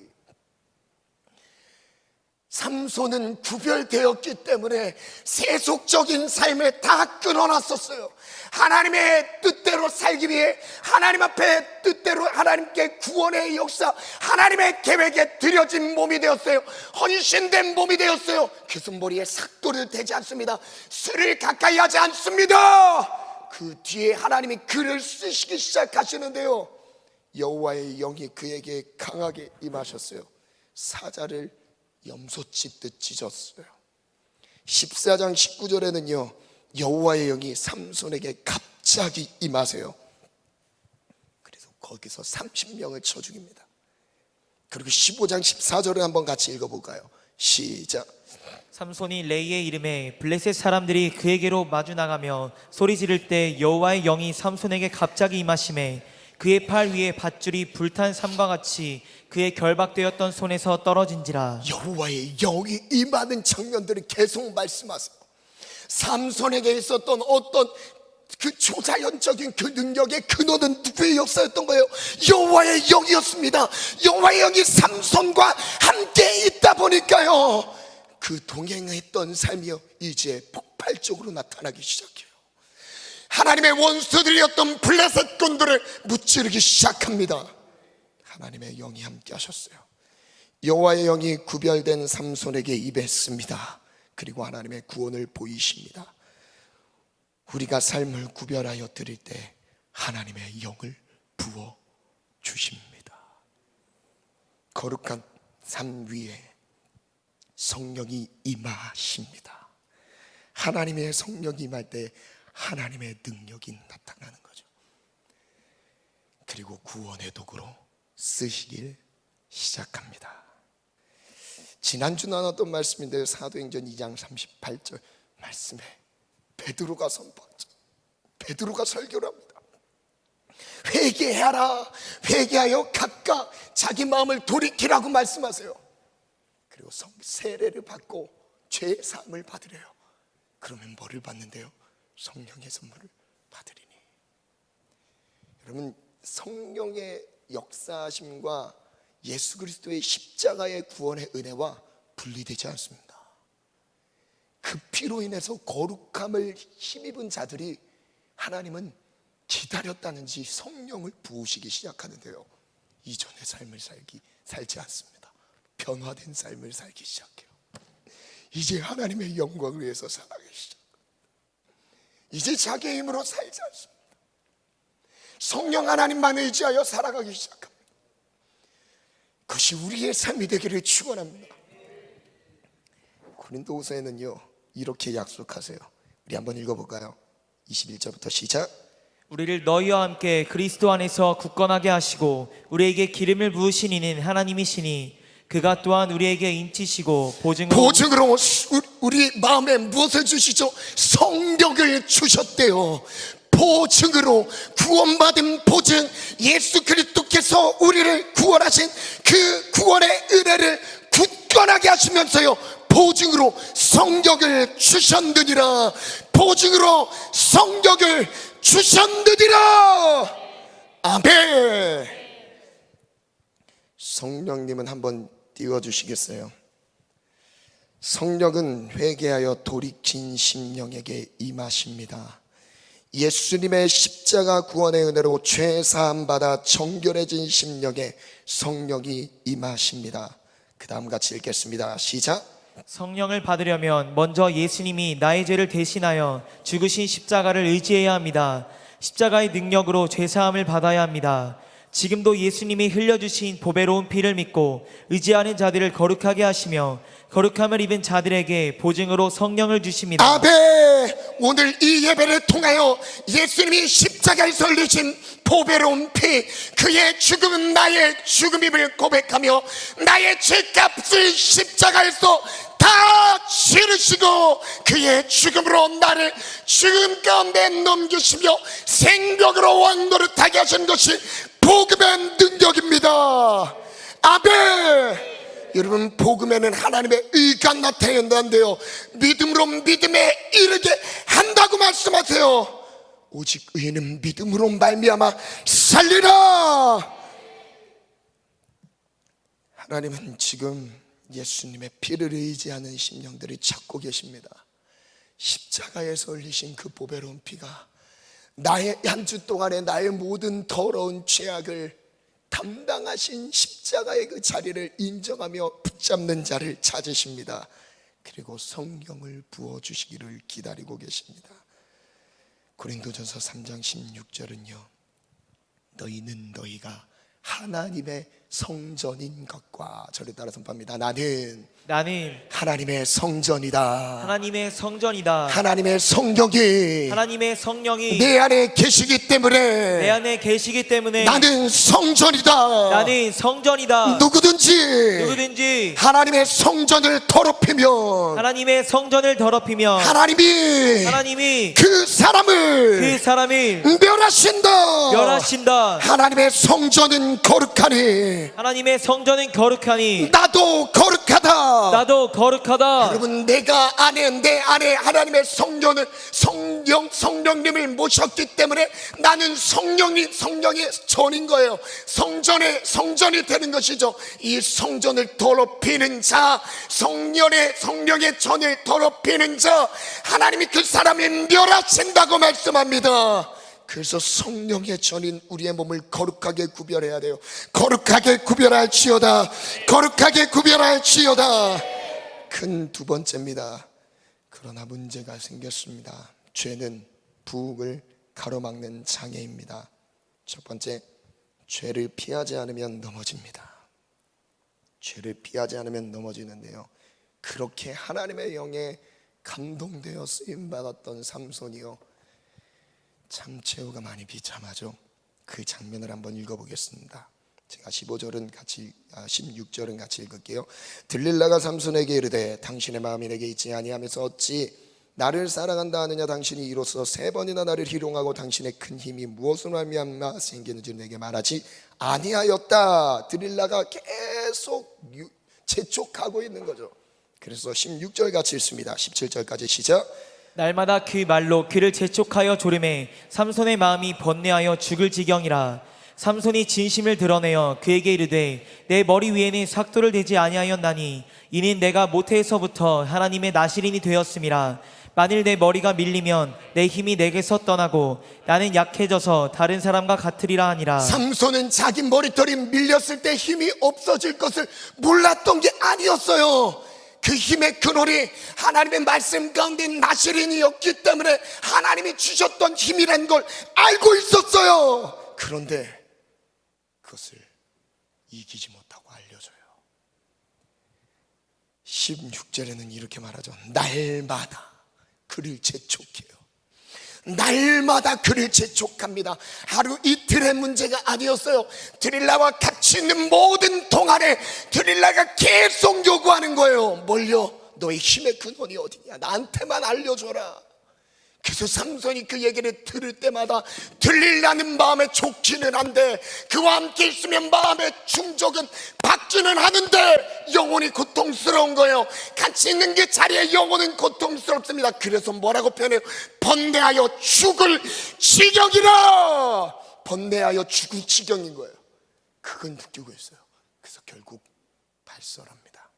삼손은 구별되었기 때문에 세속적인 삶을 다 끊어놨었어요. 하나님의 뜻대로 살기 위해 하나님 앞에 뜻대로 하나님께 구원의 역사, 하나님의 계획에 들여진 몸이 되었어요. 헌신된 몸이 되었어요. 그래서 머리에 삭도를 대지 않습니다. 술을 가까이 하지 않습니다. 그 뒤에 하나님이 그를 쓰시기 시작하시는데요, 여호와의 영이 그에게 강하게 임하셨어요. 사자를 염소 찢듯 찢었어요. 14장 19절에는요 여호와의 영이 삼손에게 갑자기 임하세요. 그래서 거기서 30명을 쳐 죽입니다. 그리고 15장 14절을 한번 같이 읽어볼까요? 시작. 삼손이 레이의 이름에 블레셋 사람들이 그에게로 마주 나가며 소리 지를 때 여호와의 영이 삼손에게 갑자기 임하심에 그의 팔 위에 밧줄이 불탄 삼과 같이 그의 결박되었던 손에서 떨어진지라. 여호와의 영이 임하는 장면들을 계속 말씀하세요. 삼손에게 있었던 어떤 그 초자연적인 그 능력의 근원은 누구의 역사였던 거예요? 여호와의 영이었습니다. 여호와의 영이 삼손과 함께 있다 보니까요, 그 동행했던 삶이요 이제 폭발적으로 나타나기 시작해요. 하나님의 원수들이었던 블레셋 군들을 무찌르기 시작합니다. 하나님의 영이 함께 하셨어요. 여호와의 영이 구별된 삼손에게 임했습니다. 그리고 하나님의 구원을 보이십니다. 우리가 삶을 구별하여 드릴 때 하나님의 영을 부어 주십니다. 거룩한 삶 위에 성령이 임하십니다. 하나님의 성령이 임할 때 하나님의 능력이 나타나는 거죠. 그리고 구원의 도구로 쓰시길 시작합니다. 지난주 나눴던 말씀인데요, 사도행전 2장 38절 말씀에 베드로가 선포하죠. 베드로가 설교를 합니다. 회개하라, 회개하여 각각 자기 마음을 돌이키라고 말씀하세요. 그리고 세례를 받고 죄의 사함을 받으래요. 그러면 뭐를 받는데요? 성령의 선물을 받으리니. 여러분, 성령의 역사하심과 예수 그리스도의 십자가의 구원의 은혜와 분리되지 않습니다. 그 피로 인해서 거룩함을 힘입은 자들이 하나님은 기다렸다는지 성령을 부으시기 시작하는데요, 이전의 삶을 살지 않습니다. 변화된 삶을 살기 시작해요. 이제 하나님의 영광을 위해서 살아가기 시작합니다. 이제 자기의 힘으로 살지 않습니다. 성령 하나님만 의지하여 살아가기 시작합니다. 그것이 우리의 삶이 되기를 축원합니다. 고린도후서에는요 이렇게 약속하세요. 우리 한번 읽어볼까요? 21절부터 시작. 우리를 너희와 함께 그리스도 안에서 굳건하게 하시고 우리에게 기름을 부으신 이는 하나님이시니 그가 또한 우리에게 인치시고 보증으로 우리 마음에 무엇을 주시죠? 성령을 주셨대요. 보증으로, 구원받은 보증, 예수 그리스도께서 우리를 구원하신 그 구원의 은혜를 굳건하게 하시면서요, 보증으로 성령을 주셨느니라. 보증으로 성령을 주셨느니라. 아멘. 성령님은 한번 띄워주시겠어요? 성령은 회개하여 돌이킨 심령에게 임하십니다. 예수님의 십자가 구원의 은혜로 죄사함 받아 정결해진 심령에 성령이 임하십니다. 그 다음 같이 읽겠습니다. 시작. 성령을 받으려면 먼저 예수님이 나의 죄를 대신하여 죽으신 십자가를 의지해야 합니다. 십자가의 능력으로 죄사함을 받아야 합니다. 지금도 예수님이 흘려주신 보배로운 피를 믿고 의지하는 자들을 거룩하게 하시며 거룩함을 입은 자들에게 보증으로 성령을 주십니다. 아멘. 오늘 이 예배를 통하여 예수님이 십자가에서 흘리신 보배로운 피, 그의 죽음은 나의 죽음임을 고백하며 나의 죄값을 십자가에서 다 치르시고 그의 죽음으로 나를 죽음 가운데 넘기시며 생명으로 왕노릇하게 하신 것이 복음의 능력입니다. 아멘. 여러분, 복음에는 하나님의 의가 나타난다는데요, 믿음으로 믿음에 이르게 한다고 말씀하세요. 오직 의인은 믿음으로 말미암아 살리라. 하나님은 지금 예수님의 피를 의지하는 심령들을 찾고 계십니다. 십자가에서 흘리신 그 보배로운 피가 나의 한 주 동안의 나의 모든 더러운 죄악을 담당하신 십자가의 그 자리를 인정하며 붙잡는 자를 찾으십니다. 그리고 성령을 부어주시기를 기다리고 계십니다. 고린도전서 3장 16절은요, 너희는 너희가 하나님의 성전인 것과, 저를 따라 선포합니다. 나는 하나님의 성전이다. 하나님의 성전이다. 하나님의 성령이 내 안에 계시기 때문에 나는 성전이다. 누구든지 하나님의 성전을 더럽히면 하나님이 그 사람을 멸하신다. 하나님의 성전은 거룩하니 나도 거룩하다. 여러분, 내 안에 하나님의 성령님을 모셨기 때문에 나는 성령의 전인 거예요. 성전이 되는 것이죠. 이 성전을 더럽히는 자, 성령의 전을 더럽히는 자, 하나님이 그 사람을 멸하신다고 말씀합니다. 그래서 성령의 전인 우리의 몸을 거룩하게 구별해야 돼요. 거룩하게 구별할지어다. 큰 두 번째입니다. 그러나 문제가 생겼습니다. 죄는 부흥을 가로막는 장애입니다. 첫 번째, 죄를 피하지 않으면 넘어집니다. 죄를 피하지 않으면 넘어지는데요, 그렇게 하나님의 영에 감동되어 쓰임받았던 삼손이요, 참 최후가 많이 비참하죠. 그 장면을 한번 읽어보겠습니다. 제가 16절은 같이 읽을게요. 들릴라가 삼손에게 이르되 당신의 마음이 내게 있지 아니하면서 어찌 나를 사랑한다 하느냐 당신이 이로써 3번이나 나를 희롱하고 당신의 큰 힘이 무엇으로 말미암아 생기는지 내게 말하지 아니하였다. 드릴라가 계속 재촉하고 있는 거죠. 그래서 16절 같이 읽습니다. 17절까지 시작. 날마다 그 말로 그를 재촉하여 조름해 삼손의 마음이 번뇌하여 죽을 지경이라. 삼손이 진심을 드러내어 그에게 이르되 내 머리 위에는 삭도를 대지 아니하였나니 이는 내가 모태에서부터 하나님의 나실인이 되었음이라. 만일 내 머리가 밀리면 내 힘이 내게서 떠나고 나는 약해져서 다른 사람과 같으리라 하니라. 삼손은 자기 머리털이 밀렸을 때 힘이 없어질 것을 몰랐던 게 아니었어요. 그 힘의 근원이 하나님의 말씀 가운데 나실인이었기 때문에 하나님이 주셨던 힘이란 걸 알고 있었어요. 그런데 그것을 이기지 못하고 알려줘요. 16절에는 이렇게 말하죠. 날마다 그를 재촉해요. 날마다 그를 재촉합니다. 하루 이틀의 문제가 아니었어요. 드릴라와 같이 있는 모든 동안에 드릴라가 계속 요구하는 거예요. 뭘요? 너의 힘의 근원이 어디냐? 나한테만 알려줘라. 그래서 삼손이 그 얘기를 들을 때마다 들리려는 마음에 좋기는 한데, 그와 함께 있으면 마음의 충족은 받기는 하는데 영혼이 고통스러운 거예요. 같이 있는 그 자리에 영혼은 고통스럽습니다. 그래서 뭐라고 표현해요? 번뇌하여 죽을 지경이라. 번뇌하여 죽을 지경인 거예요. 그건 느끼고 있어요. 그래서 결국 발설합니다.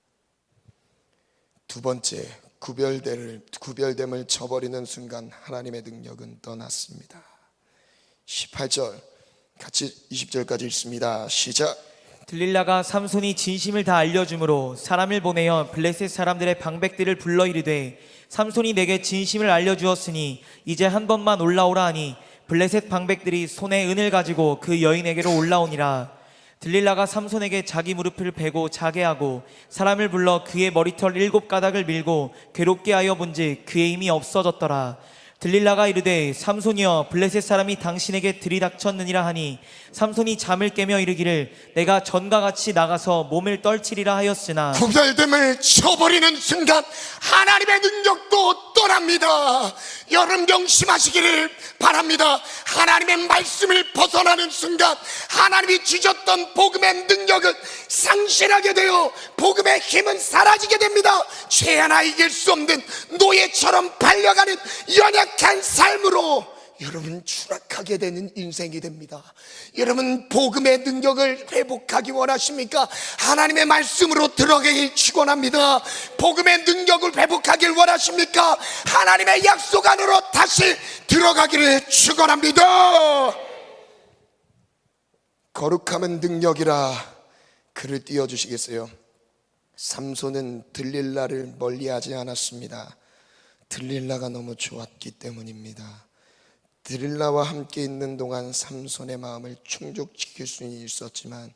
두 번째, 구별됨을 저버리는 순간 하나님의 능력은 떠났습니다. 18절 같이 20절까지 읽습니다. 시작. 들릴라가 삼손이 진심을 다 알려주므로 사람을 보내어 블레셋 사람들의 방백들을 불러 이르되 삼손이 내게 진심을 알려주었으니 이제 한 번만 올라오라 하니 블레셋 방백들이 손에 은을 가지고 그 여인에게로 올라오니라. 들릴라가 삼손에게 자기 무릎을 베고 자게 하고 사람을 불러 그의 머리털 7가닥을 밀고 괴롭게 하여 본즉 그의 힘이 없어졌더라. 들릴라가 이르되 삼손이여 블레셋 사람이 당신에게 들이닥쳤느니라 하니 삼손이 잠을 깨며 이르기를 내가 전과 같이 나가서 몸을 떨치리라 하였으나 구별됨을 쳐버리는 순간 하나님의 능력도 떠납니다. 여러분 명심하시기를 바랍니다. 하나님의 말씀을 벗어나는 순간 하나님이 주셨던 복음의 능력은 상실하게 되어 복음의 힘은 사라지게 됩니다. 죄 하나 이길 수 없는 노예처럼 발려가는 연약한 삶으로 여러분 추락하게 되는 인생이 됩니다. 여러분 복음의 능력을 회복하기 원하십니까? 하나님의 말씀으로 들어가길 축원합니다. 복음의 능력을 회복하길 원하십니까? 하나님의 약속 안으로 다시 들어가기를 축원합니다. 거룩함은 능력이라. 그를 띄워주시겠어요? 삼손은 들릴라를 멀리하지 않았습니다. 들릴라가 너무 좋았기 때문입니다. 드릴라와 함께 있는 동안 삼손의 마음을 충족시킬 수 있었지만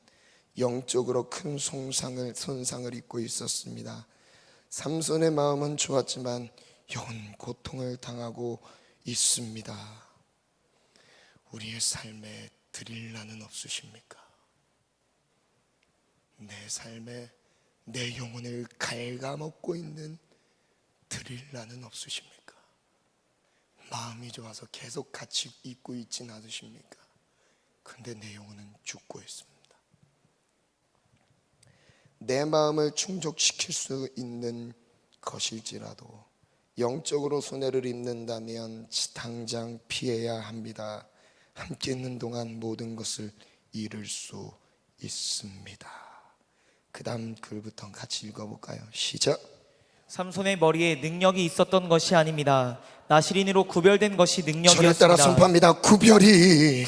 영적으로 큰 손상을 입고 있었습니다. 삼손의 마음은 좋았지만 영은 고통을 당하고 있습니다. 우리의 삶에 드릴라는 없으십니까? 내 삶에 내 영혼을 갉아먹고 있는 드릴라는 없으십니까? 마음이 좋아서 계속 같이 있고 있진 않으십니까? 근데 내 영혼은 죽고 있습니다. 내 마음을 충족시킬 수 있는 것일지라도 영적으로 손해를 입는다면 당장 피해야 합니다. 함께 있는 동안 모든 것을 잃을 수 있습니다. 그 다음 글부터 같이 읽어볼까요? 시작. 삼손의 머리에 능력이 있었던 것이 아닙니다. 나실인으로 구별된 것이 저를 능력이었습니다. 따라 선포합니다. 구별이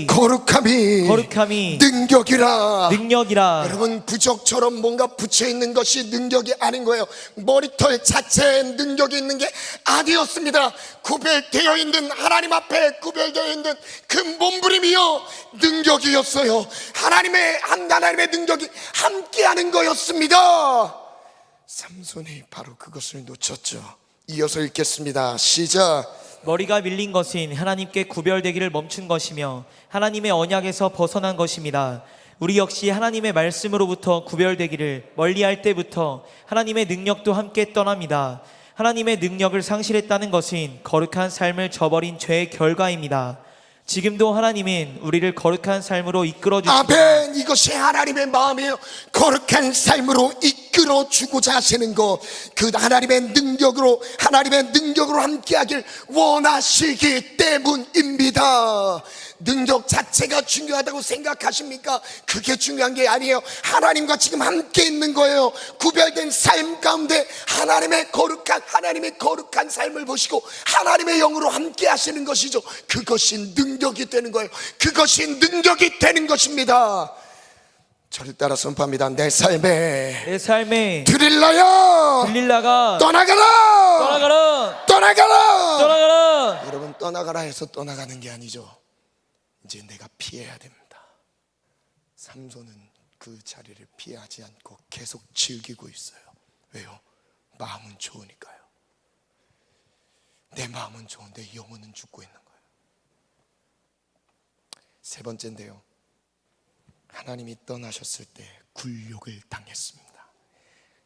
거룩함이 능력이라. 여러분 부적처럼 뭔가 붙여있는 것이 능력이 아닌 거예요. 머리털 자체에 능력이 있는 게 아니었습니다. 구별되어 있는 하나님 앞에 구별되어 있는 그 몸부림이요 능력이었어요. 하나님의 능력이 함께하는 거였습니다. 삼손이 바로 그것을 놓쳤죠. 이어서 읽겠습니다. 시작. 머리가 밀린 것은 하나님께 구별되기를 멈춘 것이며 하나님의 언약에서 벗어난 것입니다. 우리 역시 하나님의 말씀으로부터 구별되기를 멀리할 때부터 하나님의 능력도 함께 떠납니다. 하나님의 능력을 상실했다는 것은 거룩한 삶을 저버린 죄의 결과입니다. 지금도 하나님은 우리를 거룩한 삶으로 이끌어 주시고 아멘. 이것이 하나님의 마음이에요. 거룩한 삶으로 이끌어 주고자 하시는 것, 그 하나님의 능력으로 함께하길 원하시기 때문입니다. 능력 자체가 중요하다고 생각하십니까? 그게 중요한 게 아니에요. 하나님과 지금 함께 있는 거예요. 구별된 삶 가운데 하나님의 거룩한 삶을 보시고 하나님의 영으로 함께 하시는 것이죠. 그것이 능력이 되는 거예요. 그것이 능력이 되는 것입니다. 저를 따라 선포합니다. 내 삶에 드릴라가 떠나가라. 여러분, 떠나가라 해서 떠나가는 게 아니죠. 이제 내가 피해야 됩니다. 삼손은 그 자리를 피하지 않고 계속 즐기고 있어요. 왜요? 마음은 좋으니까요. 내 마음은 좋은데 영혼은 죽고 있는 거예요. 세 번째인데요, 하나님이 떠나셨을 때 굴욕을 당했습니다.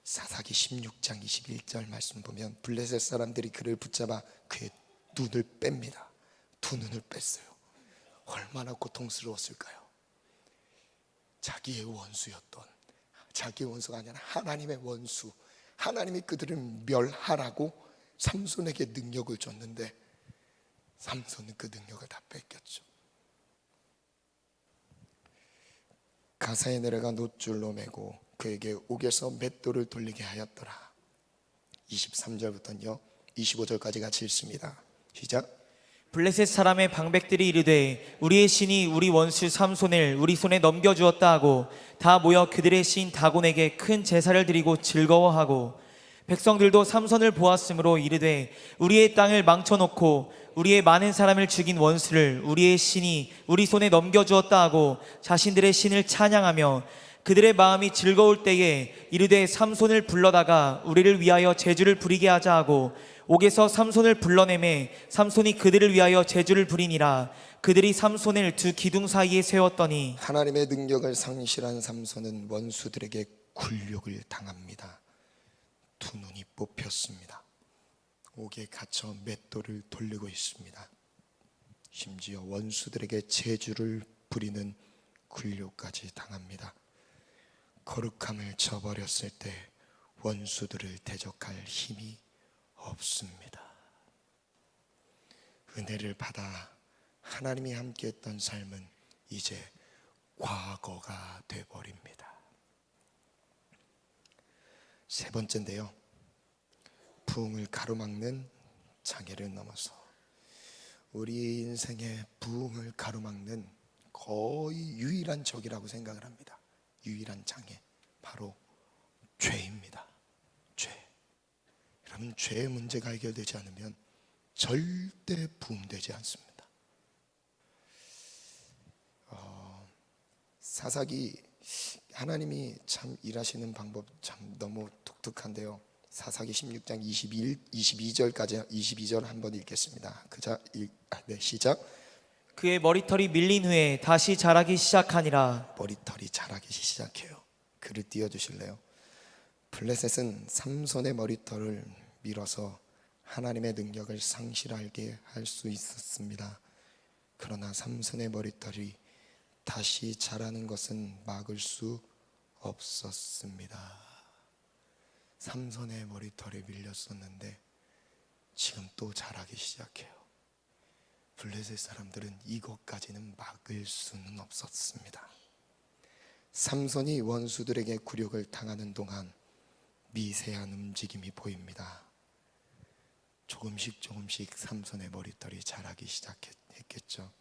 사사기 16장 21절 말씀 보면 블레셋 사람들이 그를 붙잡아 그의 눈을 뺍니다. 두 눈을 뺐어요. 얼마나 고통스러웠을까요? 자기의 원수가 아니라 하나님의 원수, 하나님이 그들을 멸하라고 삼손에게 능력을 줬는데 삼손은 그 능력을 다 뺏겼죠. 가사에 내려가 놋줄로 매고 그에게 옥에서 맷돌을 돌리게 하였더라. 23절부터요 25절까지 같이 읽습니다. 시작. 블레셋 사람의 방백들이 이르되 우리의 신이 우리 원수 삼손을 우리 손에 넘겨주었다 하고 다 모여 그들의 신 다곤에게 큰 제사를 드리고 즐거워하고 백성들도 삼손을 보았으므로 이르되 우리의 땅을 망쳐놓고 우리의 많은 사람을 죽인 원수를 우리의 신이 우리 손에 넘겨주었다 하고 자신들의 신을 찬양하며 그들의 마음이 즐거울 때에 이르되 삼손을 불러다가 우리를 위하여 제주를 부리게 하자 하고 옥에서 삼손을 불러내매 삼손이 그들을 위하여 제주를 부리니라. 그들이 삼손을 두 기둥 사이에 세웠더니 하나님의 능력을 상실한 삼손은 원수들에게 굴욕을 당합니다. 두 눈이 뽑혔습니다. 옥에 갇혀 맷돌을 돌리고 있습니다. 심지어 원수들에게 제주를 부리는 굴욕까지 당합니다. 거룩함을 저버렸을 때 원수들을 대적할 힘이 없습니다. 은혜를 받아 하나님이 함께했던 삶은 이제 과거가 되어버립니다. 세 번째인데요, 부흥을 가로막는 장애를 넘어서 우리 인생의 부흥을 가로막는 거의 유일한 적이라고 생각을 합니다. 유일한 장애, 바로 죄입니다. 죄. 여러분, 죄의 문제가 해결되지 않으면 절대 부흥되지 않습니다. 사사기, 하나님이 참 일하시는 방법 참 너무 독특한데요. 사사기 16장 22절 한번 읽겠습니다. 시작. 그의 머리털이 밀린 후에 다시 자라기 시작하니라. 머리털이 자라기 시작해요. 글을 띄워주실래요? 블레셋은 삼손의 머리털을 밀어서 하나님의 능력을 상실하게 할 수 있었습니다. 그러나 삼손의 머리털이 다시 자라는 것은 막을 수 없었습니다. 삼손의 머리털이 밀렸었는데 지금 또 자라기 시작해요. 블레셋 사람들은 이것까지는 막을 수는 없었습니다. 삼손이 원수들에게 굴욕을 당하는 동안 미세한 움직임이 보입니다. 조금씩 삼손의 머리털이 자라기 시작했겠죠.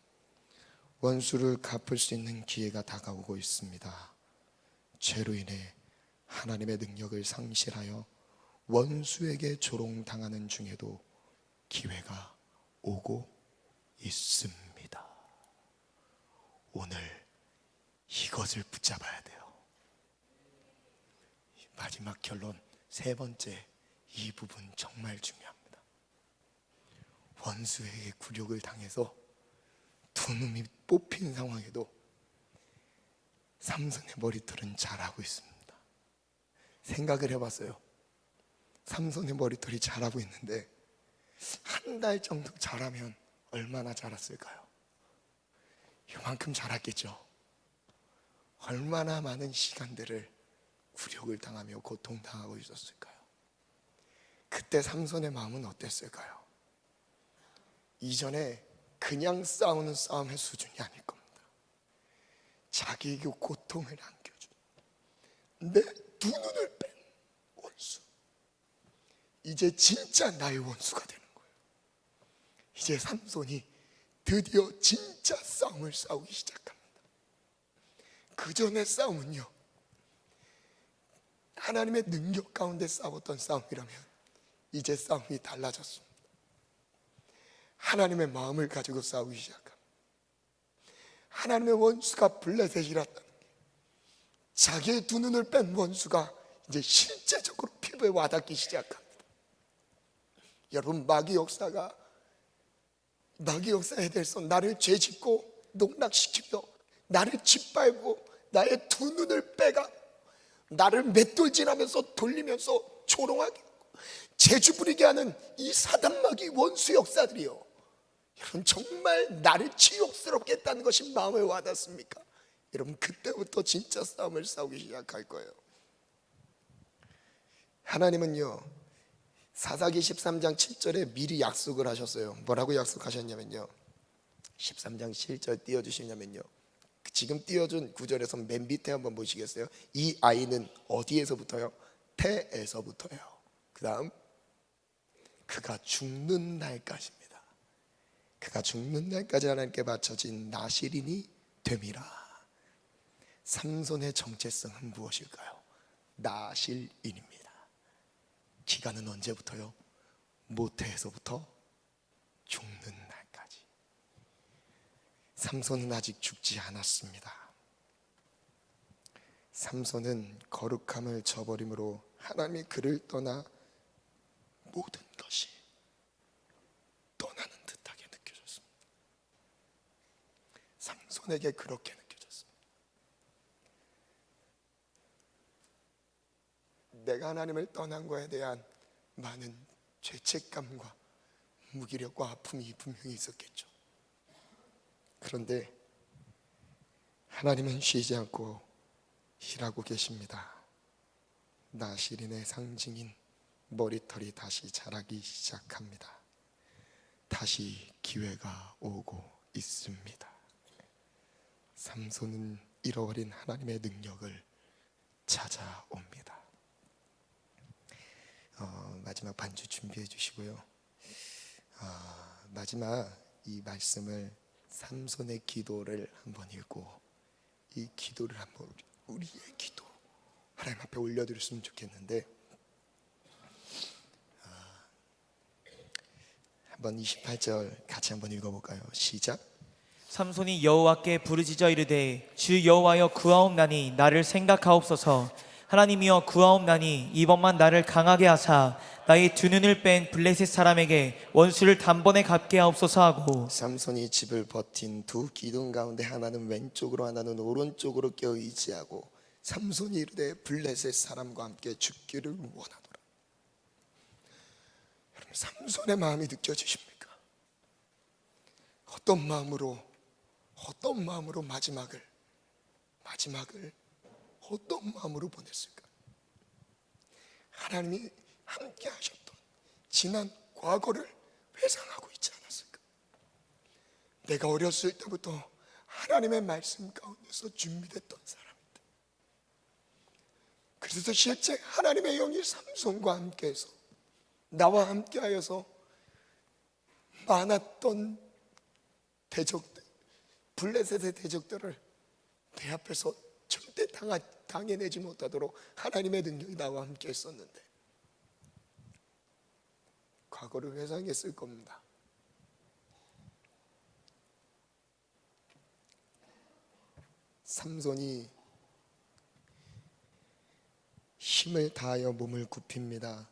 원수를 갚을 수 있는 기회가 다가오고 있습니다. 죄로 인해 하나님의 능력을 상실하여 원수에게 조롱당하는 중에도 기회가 오고 있습니다. 오늘 이것을 붙잡아야 돼요. 마지막 결론, 세 번째, 이 부분 정말 중요합니다. 원수에게 굴욕을 당해서 두 눈이 뽑힌 상황에도 삼손의 머리털은 자라고 있습니다. 생각을 해봤어요. 삼손의 머리털이 자라고 있는데 한 달 정도 자라면 얼마나 자랐을까요? 이만큼 자랐겠죠. 얼마나 많은 시간들을 굴욕을 당하며 고통당하고 있었을까요? 그때 삼손의 마음은 어땠을까요? 이전에 그냥 싸우는 싸움의 수준이 아닐 겁니다. 자기에게 고통을 안겨준 내 두 눈을 뺀 원수, 이제 진짜 나의 원수가 되는 거예요. 이제 삼손이 드디어 진짜 싸움을 싸우기 시작합니다. 그 전의 싸움은요, 하나님의 능력 가운데 싸웠던 싸움이라면 이제 싸움이 달라졌습니다. 하나님의 마음을 가지고 싸우기 시작합니다. 하나님의 원수가 블레셋이라는 게, 자기의 두 눈을 뺀 원수가 이제 실제적으로 피부에 와닿기 시작합니다. 여러분, 마귀 역사에 대해서 나를 죄짓고 농락시키며 나를 짓밟고 나의 두 눈을 빼가 나를 맷돌질하면서 돌리면서 조롱하게 하고 재주 부리게 하는 이 사단 마귀 원수 역사들이요, 여러분, 정말 나를 치욕스럽게 했다는 것이 마음에 와닿습니까? 여러분, 그때부터 진짜 싸움을 싸우기 시작할 거예요. 하나님은요, 사사기 13장 7절에 미리 약속을 하셨어요. 뭐라고 약속하셨냐면요, 13장 7절 띄워주시냐면요, 지금 띄워준 구절에서 맨 밑에 한번 보시겠어요? 이 아이는 어디에서부터요? 태에서부터요. 그 다음, 그가 죽는 날까지입니다. 그가 죽는 날까지 하나님께 바쳐진 나실인이 됨이라. 삼손의 정체성은 무엇일까요? 나실인입니다. 기간은 언제부터요? 모태에서부터 죽는 날까지. 삼손은 아직 죽지 않았습니다. 삼손은 거룩함을 저버림으로 하나님이 그를 떠나 모든 것이 떠나는 듯하게 느껴졌습니다. 삼손에게 그렇게 느껴졌습니다. 내가 하나님을 떠난 것에 대한 많은 죄책감과 무기력과 아픔이 분명히 있었겠죠. 그런데 하나님은 쉬지 않고 일하고 계십니다. 나실인의 상징인 머리털이 다시 자라기 시작합니다. 다시 기회가 오고 있습니다. 삼손은 잃어버린 하나님의 능력을 찾아옵니다. 마지막 반주 준비해 주시고요. 마지막 이 말씀을 삼손의 기도를 한번 읽고, 이 기도를 한번 우리의 기도 하나님 앞에 올려드렸으면 좋겠는데, 한번 28절 같이 한번 읽어볼까요? 시작. 삼손이 여호와께 부르짖어 이르되 주 여호와여 구하옵나니 나를 생각하옵소서. 하나님이여 구하옵나니 이번만 나를 강하게 하사 나의 두 눈을 뺀 블레셋 사람에게 원수를 단번에 갚게 하옵소서 하고, 삼손이 집을 버틴 두 기둥 가운데 하나는 왼쪽으로 하나는 오른쪽으로 껴 의지하고 삼손이 이르되 블레셋 사람과 함께 죽기를 원하노라. 여러분, 삼손의 마음이 느껴지십니까? 어떤 마음으로 마지막을 어떤 마음으로 보냈을까? 하나님이 함께 하셨던 지난 과거를 회상하고 있지 않았을까? 내가 어렸을 때부터 하나님의 말씀 가운데서 준비됐던 사람인데, 그래서 실제 하나님의 영이 삼손과 함께해서 나와 함께하여서 많았던 대적들, 블레셋의 대적들을 내 앞에서 절대 당해내지 못하도록 하나님의 능력이 나와 함께 했었는데, 과거를 회상했을 겁니다. 삼손이 힘을 다하여 몸을 굽힙니다.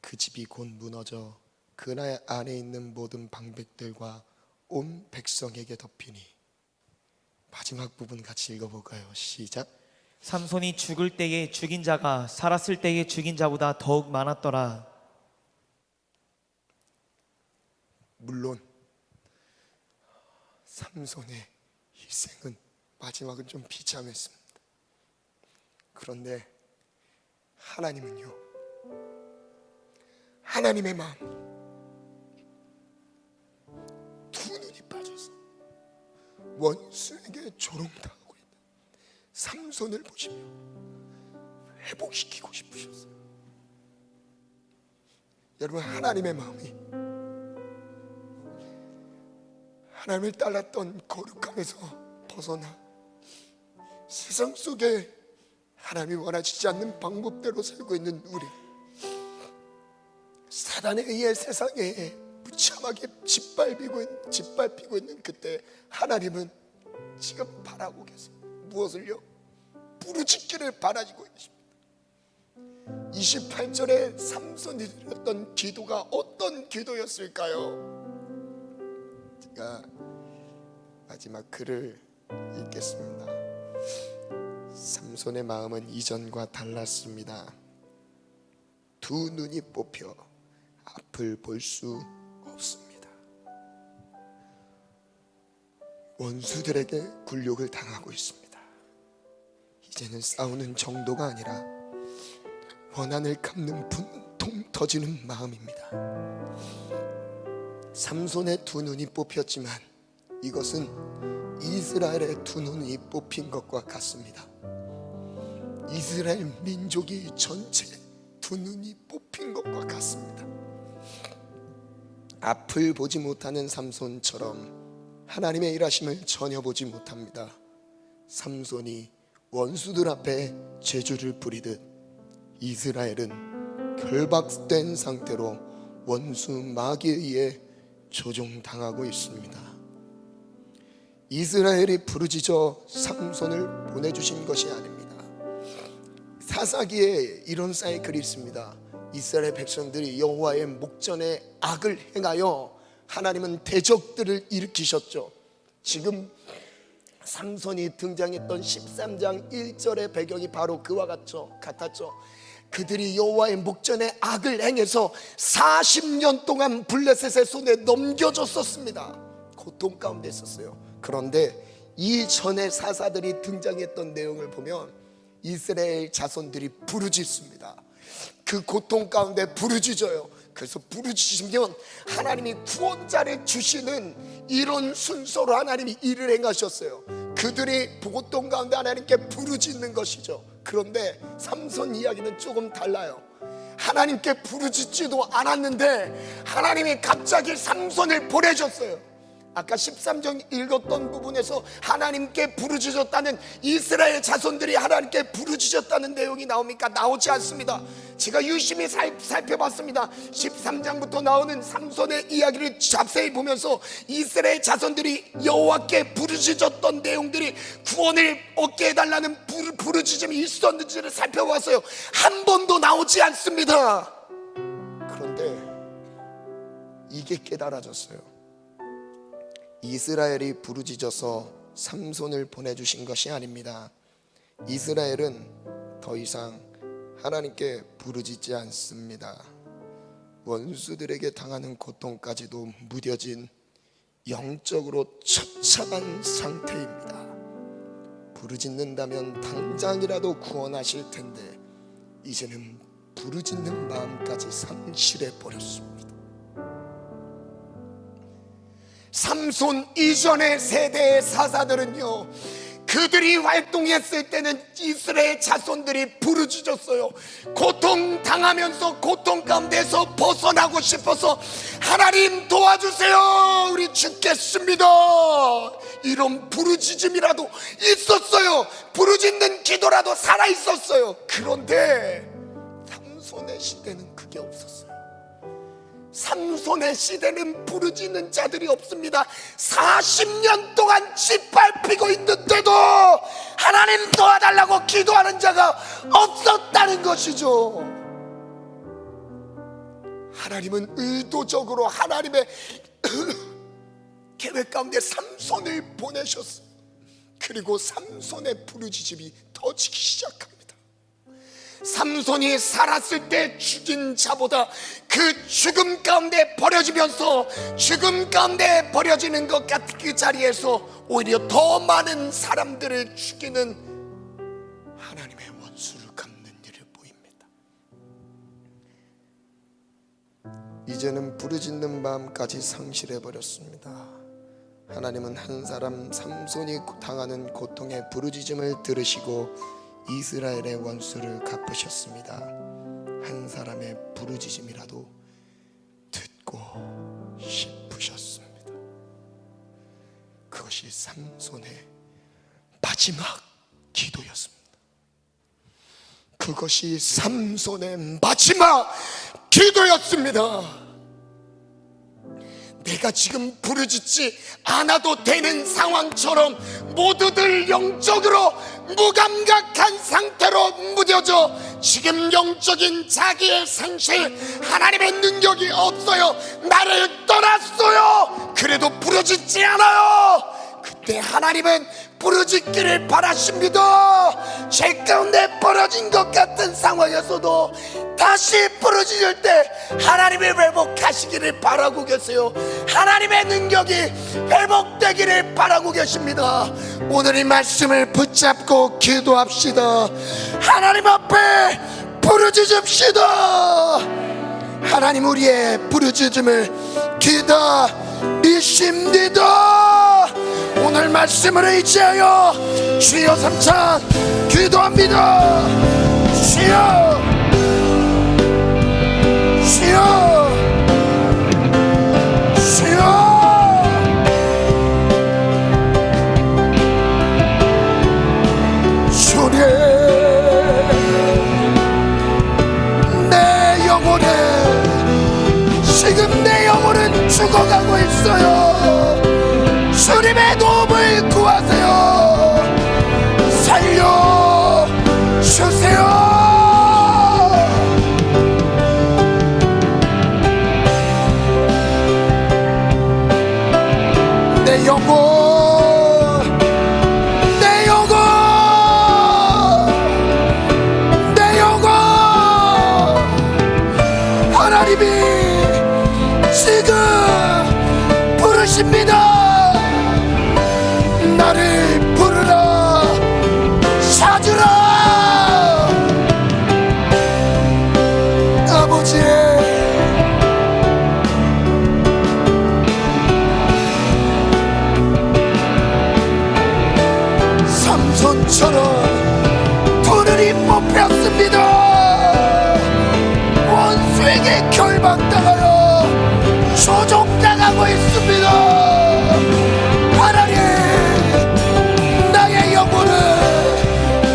그 집이 곧 무너져 그날 안에 있는 모든 방백들과 온 백성에게 덮이니. 마지막 부분 같이 읽어볼까요? 시작. 삼손이 죽을 때에 죽인 자가 살았을 때에 죽인 자보다 더욱 많았더라. 물론 삼손의 일생은 마지막은 좀 비참했습니다. 그런데 하나님은요, 하나님의 마음, 두 눈이 빠져서 원수에게 조롱당하고 있는 삼손을 보시며 회복시키고 싶으셨어요. 여러분, 하나님의 마음이 하나님을 따랐던 거룩함에서 벗어나 세상 속에 하나님이 원하시지 않는 방법대로 살고 있는 우리, 사단에 의해 세상에 무참하게 짓밟히고 있는 그때 하나님은 지금 바라고 계세요. 무엇을요? 부르짖기를 바라고 계십니다. 28절에 삼손이 드렸던 기도가 어떤 기도였을까요? 제가 마지막 글을 읽겠습니다. 삼손의 마음은 이전과 달랐습니다. 두 눈이 뽑혀 앞을 볼 수 없습니다. 원수들에게 굴욕을 당하고 있습니다. 이제는 싸우는 정도가 아니라 원한을 갚는 분통 터지는 마음입니다. 삼손의 두 눈이 뽑혔지만 이것은 이스라엘의 두 눈이 뽑힌 것과 같습니다. 이스라엘 민족이 전체 두 눈이 뽑힌 것과 같습니다. 앞을 보지 못하는 삼손처럼 하나님의 일하심을 전혀 보지 못합니다. 삼손이 원수들 앞에 제주를 부리듯 이스라엘은 결박된 상태로 원수 마귀에 의해 조종당하고 있습니다. 이스라엘이 부르짖어 삼손을 보내주신 것이 아닙니다. 사사기에 이런 사이클이 있습니다. 이스라엘 백성들이 여호와의 목전에 악을 행하여 하나님은 대적들을 일으키셨죠. 지금 삼손이 등장했던 13장 1절의 배경이 바로 그와 같았죠. 그들이 여호와의 목전에 악을 행해서 40년 동안 블레셋의 손에 넘겨줬었습니다. 고통 가운데 있었어요. 그런데 이전에 사사들이 등장했던 내용을 보면 이스라엘 자손들이 부르짖습니다. 그 고통 가운데 부르짖어요. 그래서 부르짖으면 하나님이 구원자를 주시는 이런 순서로 하나님이 일을 행하셨어요. 그들이 고통 가운데 하나님께 부르짖는 것이죠. 그런데 삼손 이야기는 조금 달라요. 하나님께 부르짖지도 않았는데 하나님이 갑자기 삼손을 보내셨어요. 아까 13장 읽었던 부분에서 하나님께 부르짖었다는, 이스라엘 자손들이 하나님께 부르짖었다는 내용이 나옵니까? 나오지 않습니다. 제가 유심히 살펴봤습니다. 13장부터 나오는 삼손의 이야기를 자세히 보면서 이스라엘 자손들이 여호와께 부르짖었던 내용들이 구원을 얻게 해달라는 부르짖음이 있었는지를 살펴봤어요. 한 번도 나오지 않습니다. 그런데 이게 깨달아졌어요. 이스라엘이 부르짖어서 삼손을 보내주신 것이 아닙니다. 이스라엘은 더 이상 하나님께 부르짖지 않습니다. 원수들에게 당하는 고통까지도 무뎌진 영적으로 처참한 상태입니다. 부르짖는다면 당장이라도 구원하실 텐데 이제는 부르짖는 마음까지 상실해 버렸습니다. 삼손 이전의 세대의 사사들은요, 그들이 활동했을 때는 이스라엘 자손들이 부르짖었어요. 고통당하면서 고통 가운데서 벗어나고 싶어서 하나님 도와주세요, 우리 죽겠습니다, 이런 부르짖음이라도 있었어요. 부르짖는 기도라도 살아있었어요. 그런데 삼손의 시대는 그게 없었어요. 삼손의 시대는 부르짖는 자들이 없습니다. 40년 동안 짓밟히고 있는데도 하나님 도와달라고 기도하는 자가 없었다는 것이죠. 하나님은 의도적으로 하나님의 계획 가운데 삼손을 보내셨어요. 그리고 삼손의 부르짖음이 더 커지기 시작합니다. 삼손이 살았을 때 죽인 자보다 그 죽음 가운데 버려지면서 죽음 가운데 버려지는 것 같은 그 자리에서 오히려 더 많은 사람들을 죽이는 하나님의 원수를 갚는 일을 보입니다. 이제는 부르짖는 마음까지 상실해버렸습니다. 하나님은 한 사람 삼손이 당하는 고통의 부르짖음을 들으시고 이스라엘의 원수를 갚으셨습니다. 한 사람의 부르짖음이라도 듣고 싶으셨습니다. 그것이 삼손의 마지막 기도였습니다. 그것이 삼손의 마지막 기도였습니다. 내가 지금 부르짖지 않아도 되는 상황처럼 모두들 영적으로 무감각한 상태로 무뎌져 지금 영적인 자기의 상실, 하나님의 능력이 없어요, 나를 떠났어요. 그래도 부르짖지 않아요. 그때 하나님은 부르짖기를 바라십니다. 죄 가운데 벌어진 것 같은 상황에서도 다시 부르짖을 때 하나님이 회복하시기를 바라고 계세요. 하나님의 능력이 회복되기를 바라고 계십니다. 오늘 이 말씀을 붙잡고 기도합시다. 하나님 앞에 부르짖읍시다. 하나님, 우리의 부르짖음을 기다리십니다. 오늘 말씀을 의지하여 주여 삼창 기도합니다. 주여, 주여, 주여. 주님, 내 영혼에, 지금 내 영혼은 죽어가고 있어요. 주님의 도움을 구하세요. 살려주세요. 내 영혼, 내 영혼, 내 영혼. 하나님이 지금 부르십니다. 나를 부르라, 찾으라. 아버지, 삼손처럼 분을이 뽑혔습니다. 원수에게 결박당하여 조종당하고 있습니다. 하나님, 나의 영혼을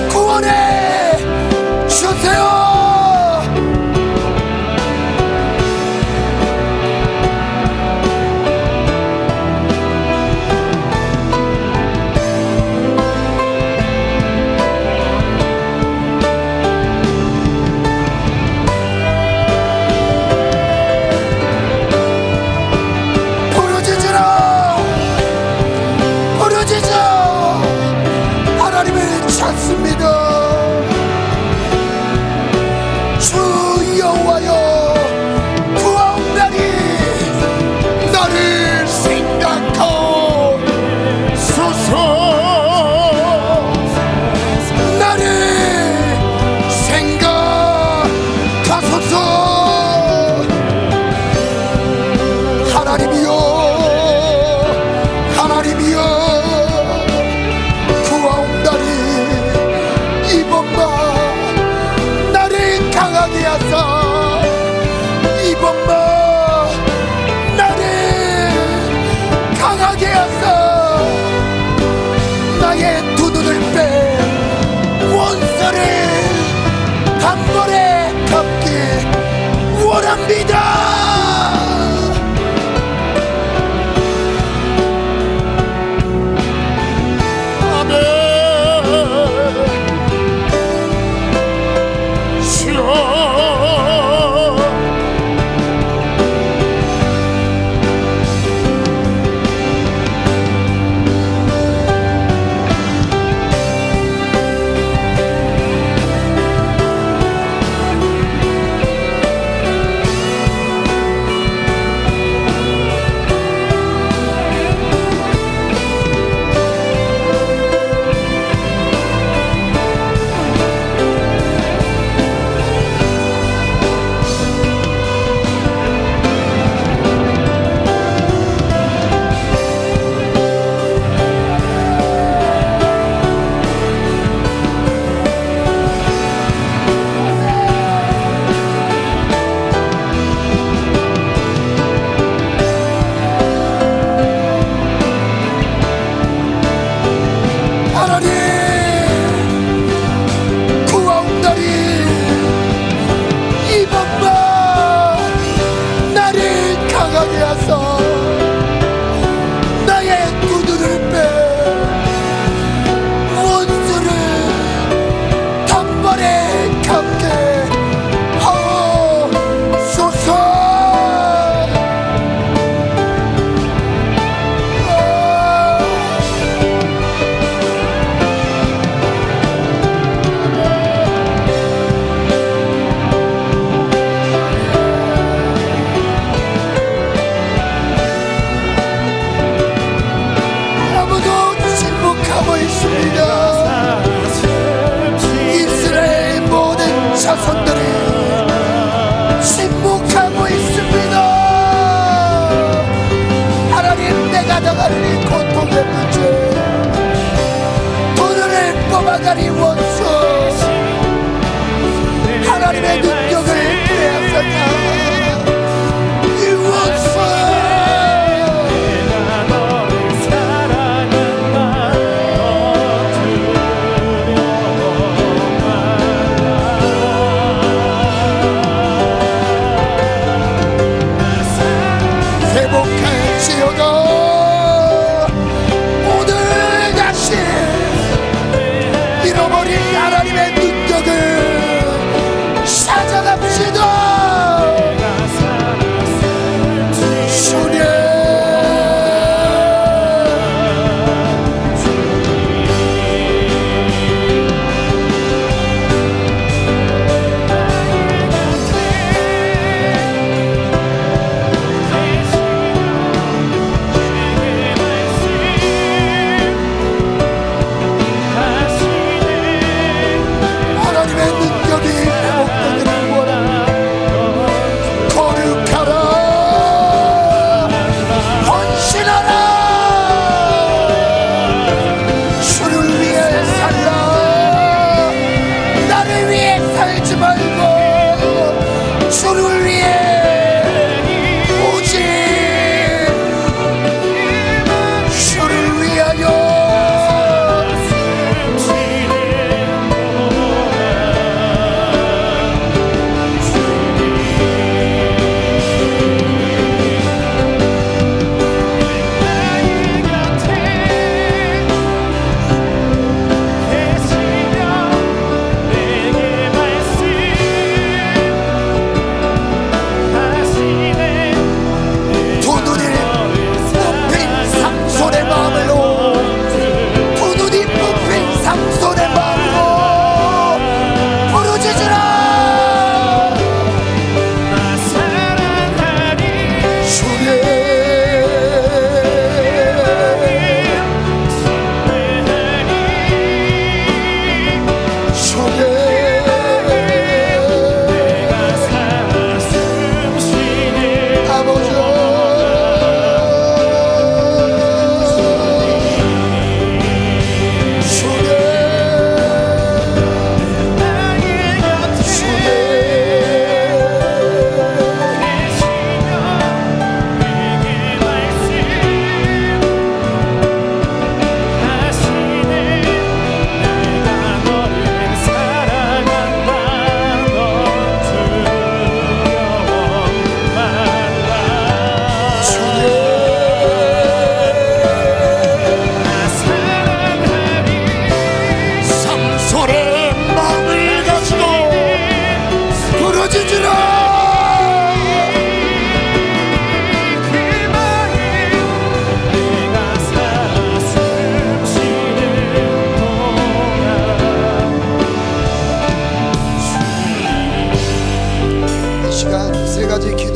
구원해 주세요. 부르짖으라, 부르짖어. 하나님을 찾습니다. 주 여호와여, 구하옵나니 나를 생각하소서. 나를 생각하소서. 하나님이여, 하나님이여, 구하옵나니 이번만 나를 강하게 하사. 이번만 나를 강하게 하사. 나의 두 눈을 빼 원수를 단번에 갚기 원합니다. 아멘. 주여, 찾아가는 이 고통의 문제, 돈을 뽑아가니 원수, 하나님의 능력을 빼앗았냐 이 원수.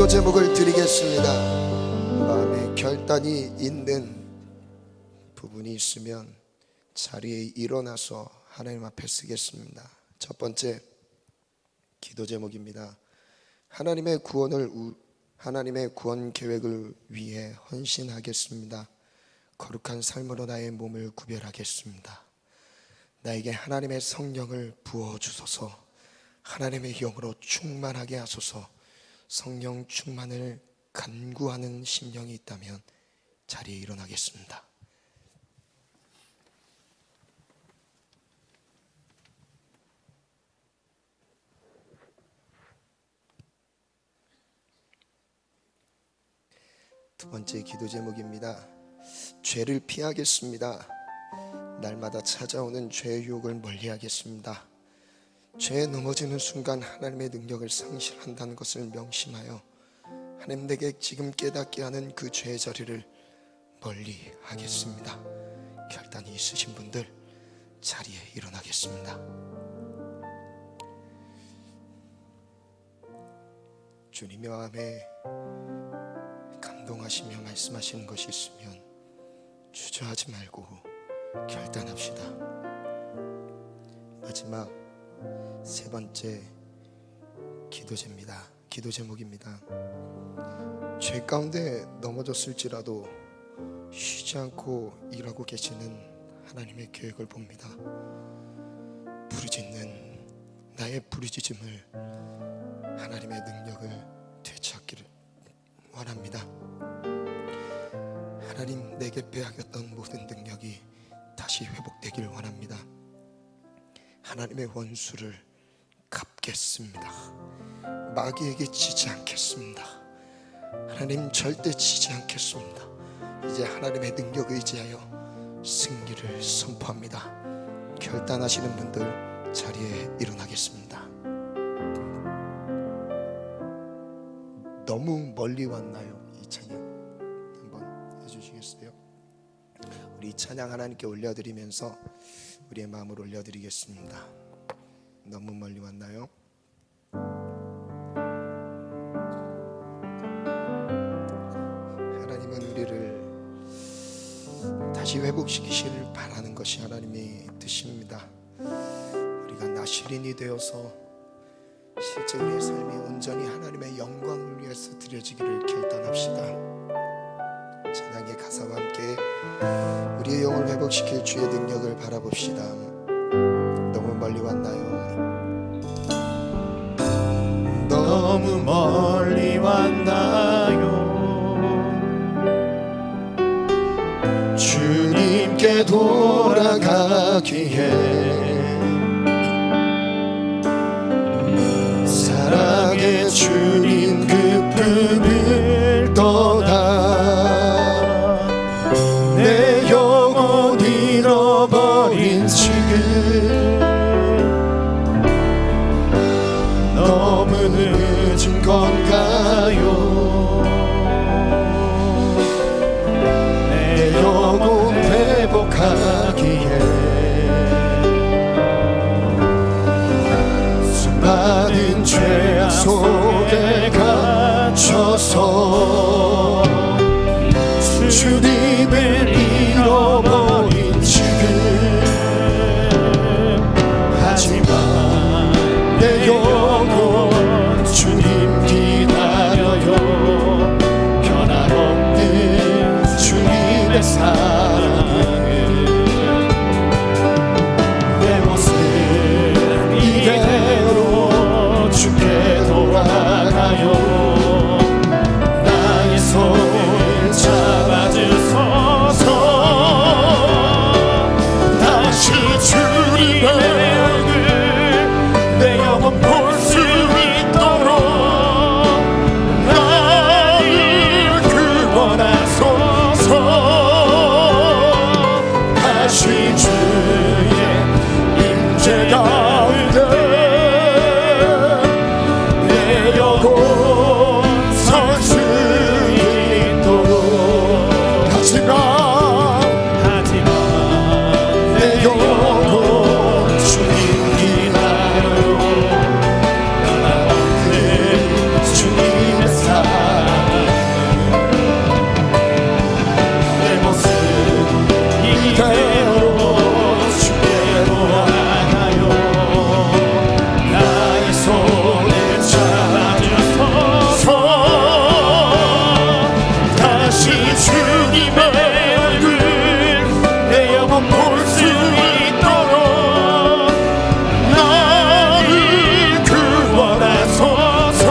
제목을 드리겠습니다. 마음에 결단이 있는 부분이 있으면 자리에 일어나서 하나님 앞에 쓰겠습니다. 첫 번째 기도 제목입니다. 하나님의 구원 계획을 위해 헌신하겠습니다. 거룩한 삶으로 나의 몸을 구별하겠습니다. 나에게 하나님의 성령을 부어주소서. 하나님의 영으로 충만하게 하소서. 성령 충만을 간구하는 심령이 있다면 자리에 일어나겠습니다. 두 번째 기도 제목입니다. 죄를 피하겠습니다. 날마다 찾아오는 죄의 유혹을 멀리하겠습니다. 죄에 넘어지는 순간 하나님의 능력을 상실한다는 것을 명심하여 하나님 내게 지금 깨닫게 하는 그 죄의 자리를 멀리 하겠습니다. 결단이 있으신 분들 자리에 일어나겠습니다. 주님의 마음에 감동하시며 말씀하시는 것이 있으면 주저하지 말고 결단합시다. 마지막 세 번째 기도 제목입니다. 죄 가운데 넘어졌을지라도 쉬지 않고 일하고 계시는 하나님의 계획을 봅니다. 부르짖는 나의 부르짖음을 하나님의 능력을 되찾기를 원합니다. 하나님, 내게 빼앗겼던 모든 능력이 다시 회복되기를 원합니다. 하나님의 원수를 갚겠습니다. 마귀에게 지지 않겠습니다. 하나님, 절대 지지 않겠습니다. 이제 하나님의 능력 의지하여 승리를 선포합니다. 결단하시는 분들 자리에 일어나겠습니다. 너무 멀리 왔나요? 이 찬양 한번 해주시겠어요? 우리 찬양 하나님께 올려드리면서 우리의 마음을 올려드리겠습니다. 너무 멀리 왔나요? 하나님은 우리를 다시 회복시키시를 바라는 것이 하나님의 뜻입니다. 우리가 나시린이 되어서 실제 우리의 삶이 온전히 하나님의 영광을 위해서 드려지기를 결단합시다. 찬양의 가사와 함께 우리의 영을 회복시킬 주의 능력을 바라봅시다. 너무 멀리 왔나요? 너무 멀리 왔나요? 주님께 돌아가기에 사랑의 주님 그 품을 떠나 내 영혼 잃어버린 지금 너무 늦은 건가요? 내 영혼 회복하기에 수많은 죄악 속에 갇혀서 주님을 잃어버린 지금 하지만 내 영혼 주님 기다려요. 변함없는 주님의 사랑을 내 모습 이대로 주께 돌아가요. 나의 손을 잡아주소서. 다시 주님의 얼굴 내 영혼 볼 수 있도록 나를 구원하소서. 다시 주의 임재 가운데 내 영혼 설 수 있도록 하지만 내 영혼 주님 기다려요. 변함없는 주님의 사랑 내 모습 이대로 주께 돌아가요. 나의 손을 잡아주소서. 다시 주님의 얼굴 내 영혼 볼 수 있도록 나를 구원하소서.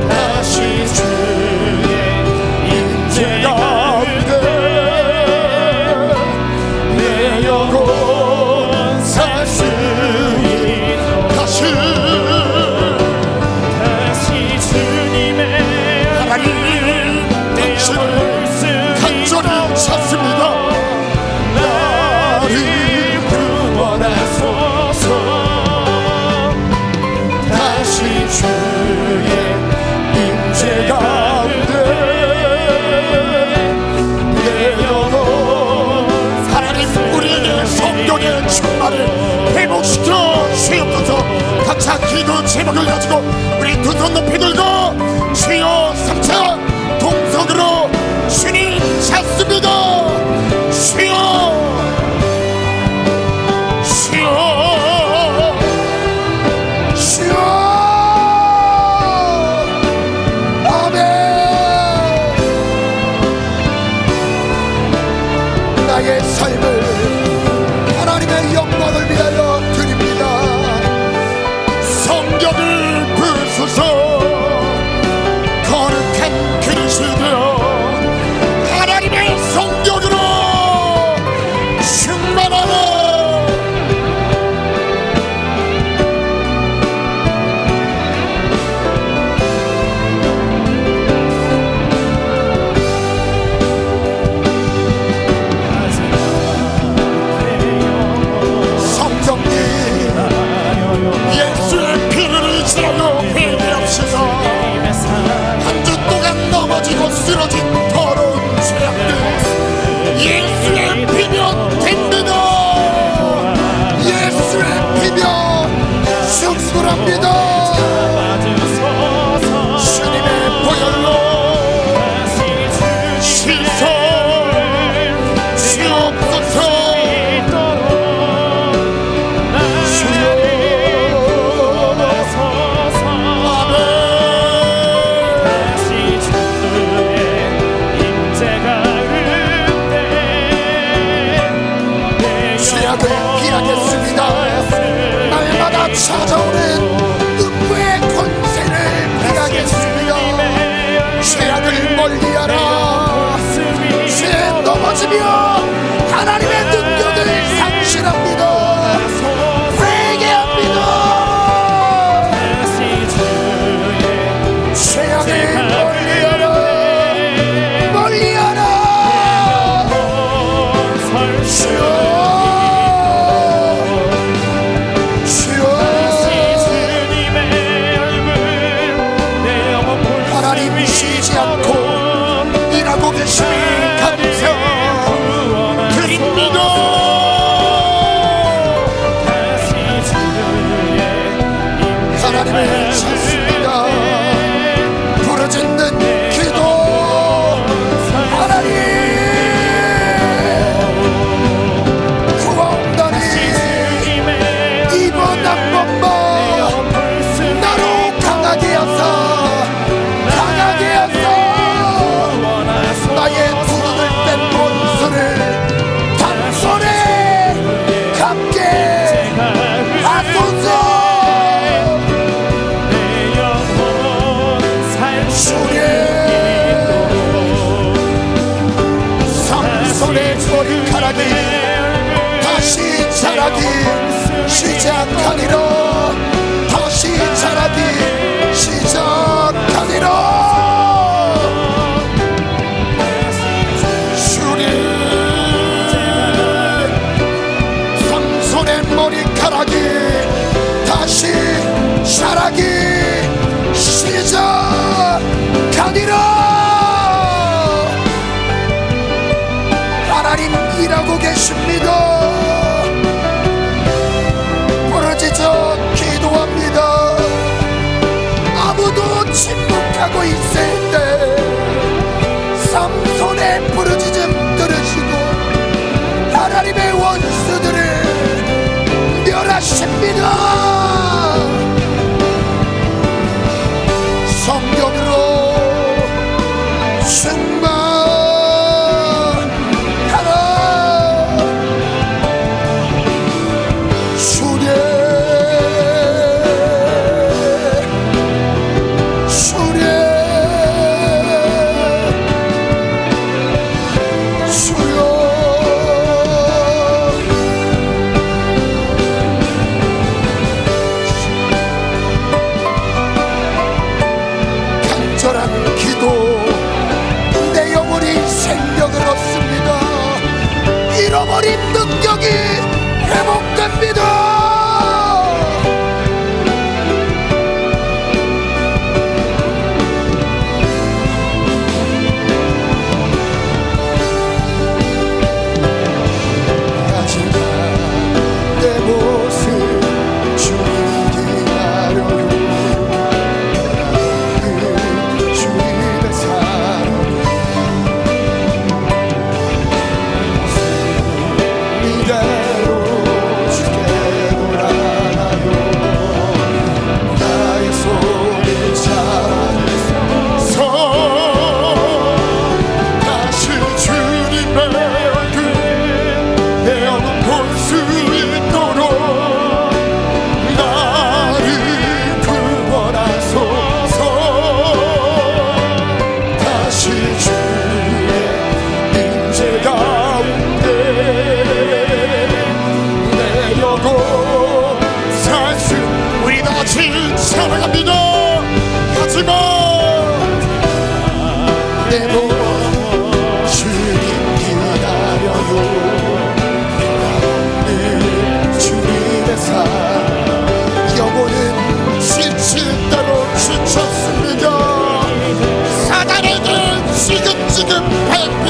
다시 주의 임재 가운데 내 영혼 살 수 있도록 다시 주님의 하나님 당신을 간절히 찾습니다. 나를 구원하소서. 다시 주의 임재 가운데 내 영혼 하나님 우리에게 성령의 충만을 회복시켜 주옵소서. 각자 기도 제목을 가지고 우리 두 손 높이 들고 주여 3차 동성으로 주님 찾습니다. 주여 주여 주여 아멘. 나의 삶을 하나님의 영광을 위하여 드립니다. 성경을 부수소 거룩한 그릇이 되어 하나님의 성경으로 충만하라. 예수의 피를 의지하여 회개합시다. 한 주 동안 넘어지고 쓰러진 더러운 죄악들 예수의 피면 됩니다. 예수의 피면 승수랍니다. 주님의 보혈로 씻어 주옵소서. 죄악을 피하겠습니다. 날마다 찾아오는 음부의 권세를 피하겠습니다. 죄악을 멀리하라. 죄에 넘어지며 하나님의 능력을 상실합니다. 회개합니다. 죄악을 멀리하라. 멀리하라. 하나님 쉬지 않고 일하고 계심을 감사 드립니다. 하나님을 찾습니다. 부르짖는 기도 하나님 구하옵나니 이번 한 번만 나로 강하게 하사 나의 두 눈을 뺀 원수를 단손에 감게 하소서. 삼손의 머리카락이 다시 자라기 시작하니라. 다시 자라기 시작하니라. 삼손의 머리카락이 다시 자라기 시작하니라. 하나님 일하고 계십니다. 부르짖어 기도합니다. 아무도 침묵하고 있을 때 삼손의 부르짖음 들으시고 하나님의 원수들을 멸하십니다. 성경으로 충만하라. 주여.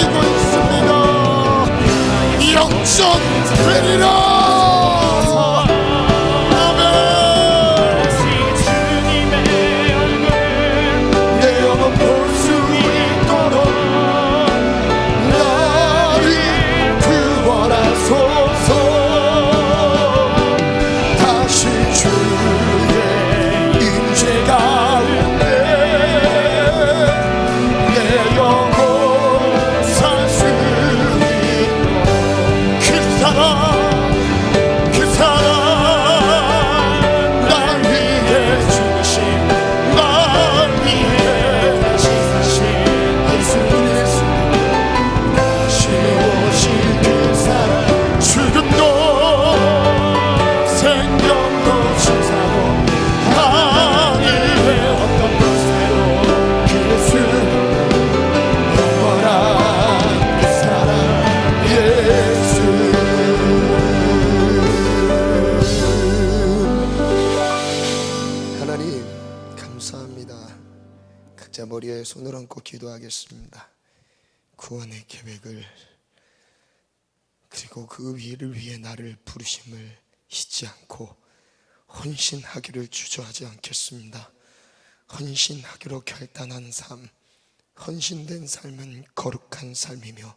기다리고 있습니다. 역전되리라. 각자 머리에 손을 얹고 기도하겠습니다. 구원의 계획을 그리고 그 일을 위해 나를 부르심을 잊지 않고 헌신하기를 주저하지 않겠습니다. 헌신하기로 결단한 삶, 헌신된 삶은 거룩한 삶이며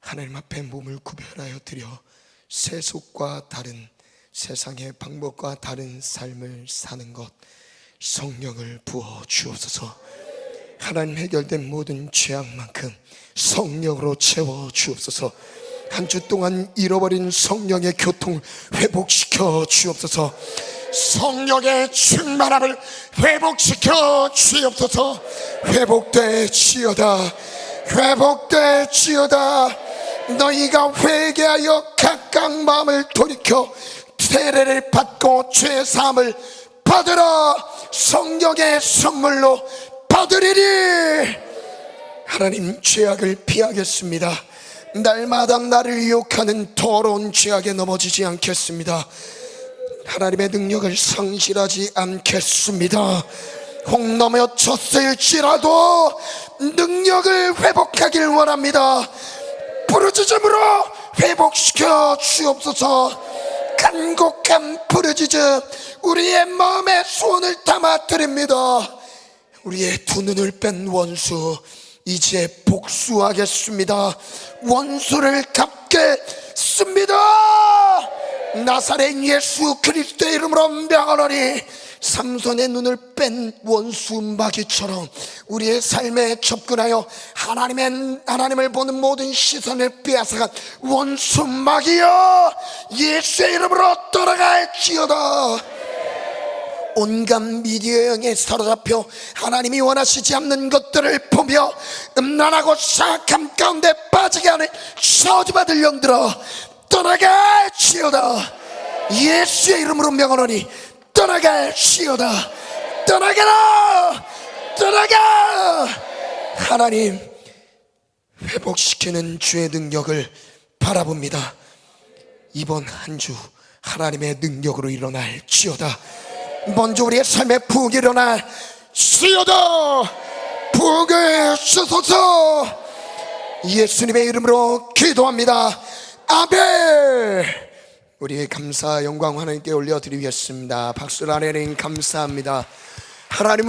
하나님 앞에 몸을 구별하여 드려 세속과 다른 세상의 방법과 다른 삶을 사는 것, 성령을 부어 주옵소서. 하나님 해결된 모든 죄악만큼 성령으로 채워 주옵소서. 한 주 동안 잃어버린 성령의 교통을 회복시켜 주옵소서. 성령의 충만함을 회복시켜 주옵소서. 회복되지어다, 회복되지어다. 너희가 회개하여 각각 마음을 돌이켜 세례를 받고 죄사함을 받으라. 성령의 선물로 받으리니 하나님, 죄악을 피하겠습니다. 날마다 나를 유혹하는 더러운 죄악에 넘어지지 않겠습니다. 하나님의 능력을 상실하지 않겠습니다. 혹 넘어졌을지라도 능력을 회복하길 원합니다. 부르짖음으로 회복시켜 주옵소서. 간곡한 부르짖음, 우리의 마음의 소원을 담아 드립니다. 우리의 두 눈을 뺀 원수 이제 복수하겠습니다. 원수를 갚겠습니다. 나사렛 예수 그리스도의 이름으로 명하노니 삼손의 눈을 뺀 원수 마귀처럼 우리의 삶에 접근하여 하나님을 보는 모든 시선을 빼앗아간 원수 마귀여, 예수의 이름으로 떠나갈지어다. 온갖 미디어의 영에 사로잡혀 하나님이 원하시지 않는 것들을 보며 음란하고 사악함 가운데 빠지게 하는 저주받을 영들아, 떠나갈지어다. 예수의 이름으로 명하노니 떠나갈지어다. 떠나가라, 떠나가. 하나님, 회복시키는 주의 능력을 바라봅니다. 이번 한 주 하나님의 능력으로 일어날지어다. 먼저 우리의 삶에 부흥이 일어날지어다. 부흥을 주소서. 예수님의 이름으로 기도합니다. 아멘. 우리의 감사 영광 하나님께 올려드리겠습니다. 박수를 하나님 감사합니다. 하나님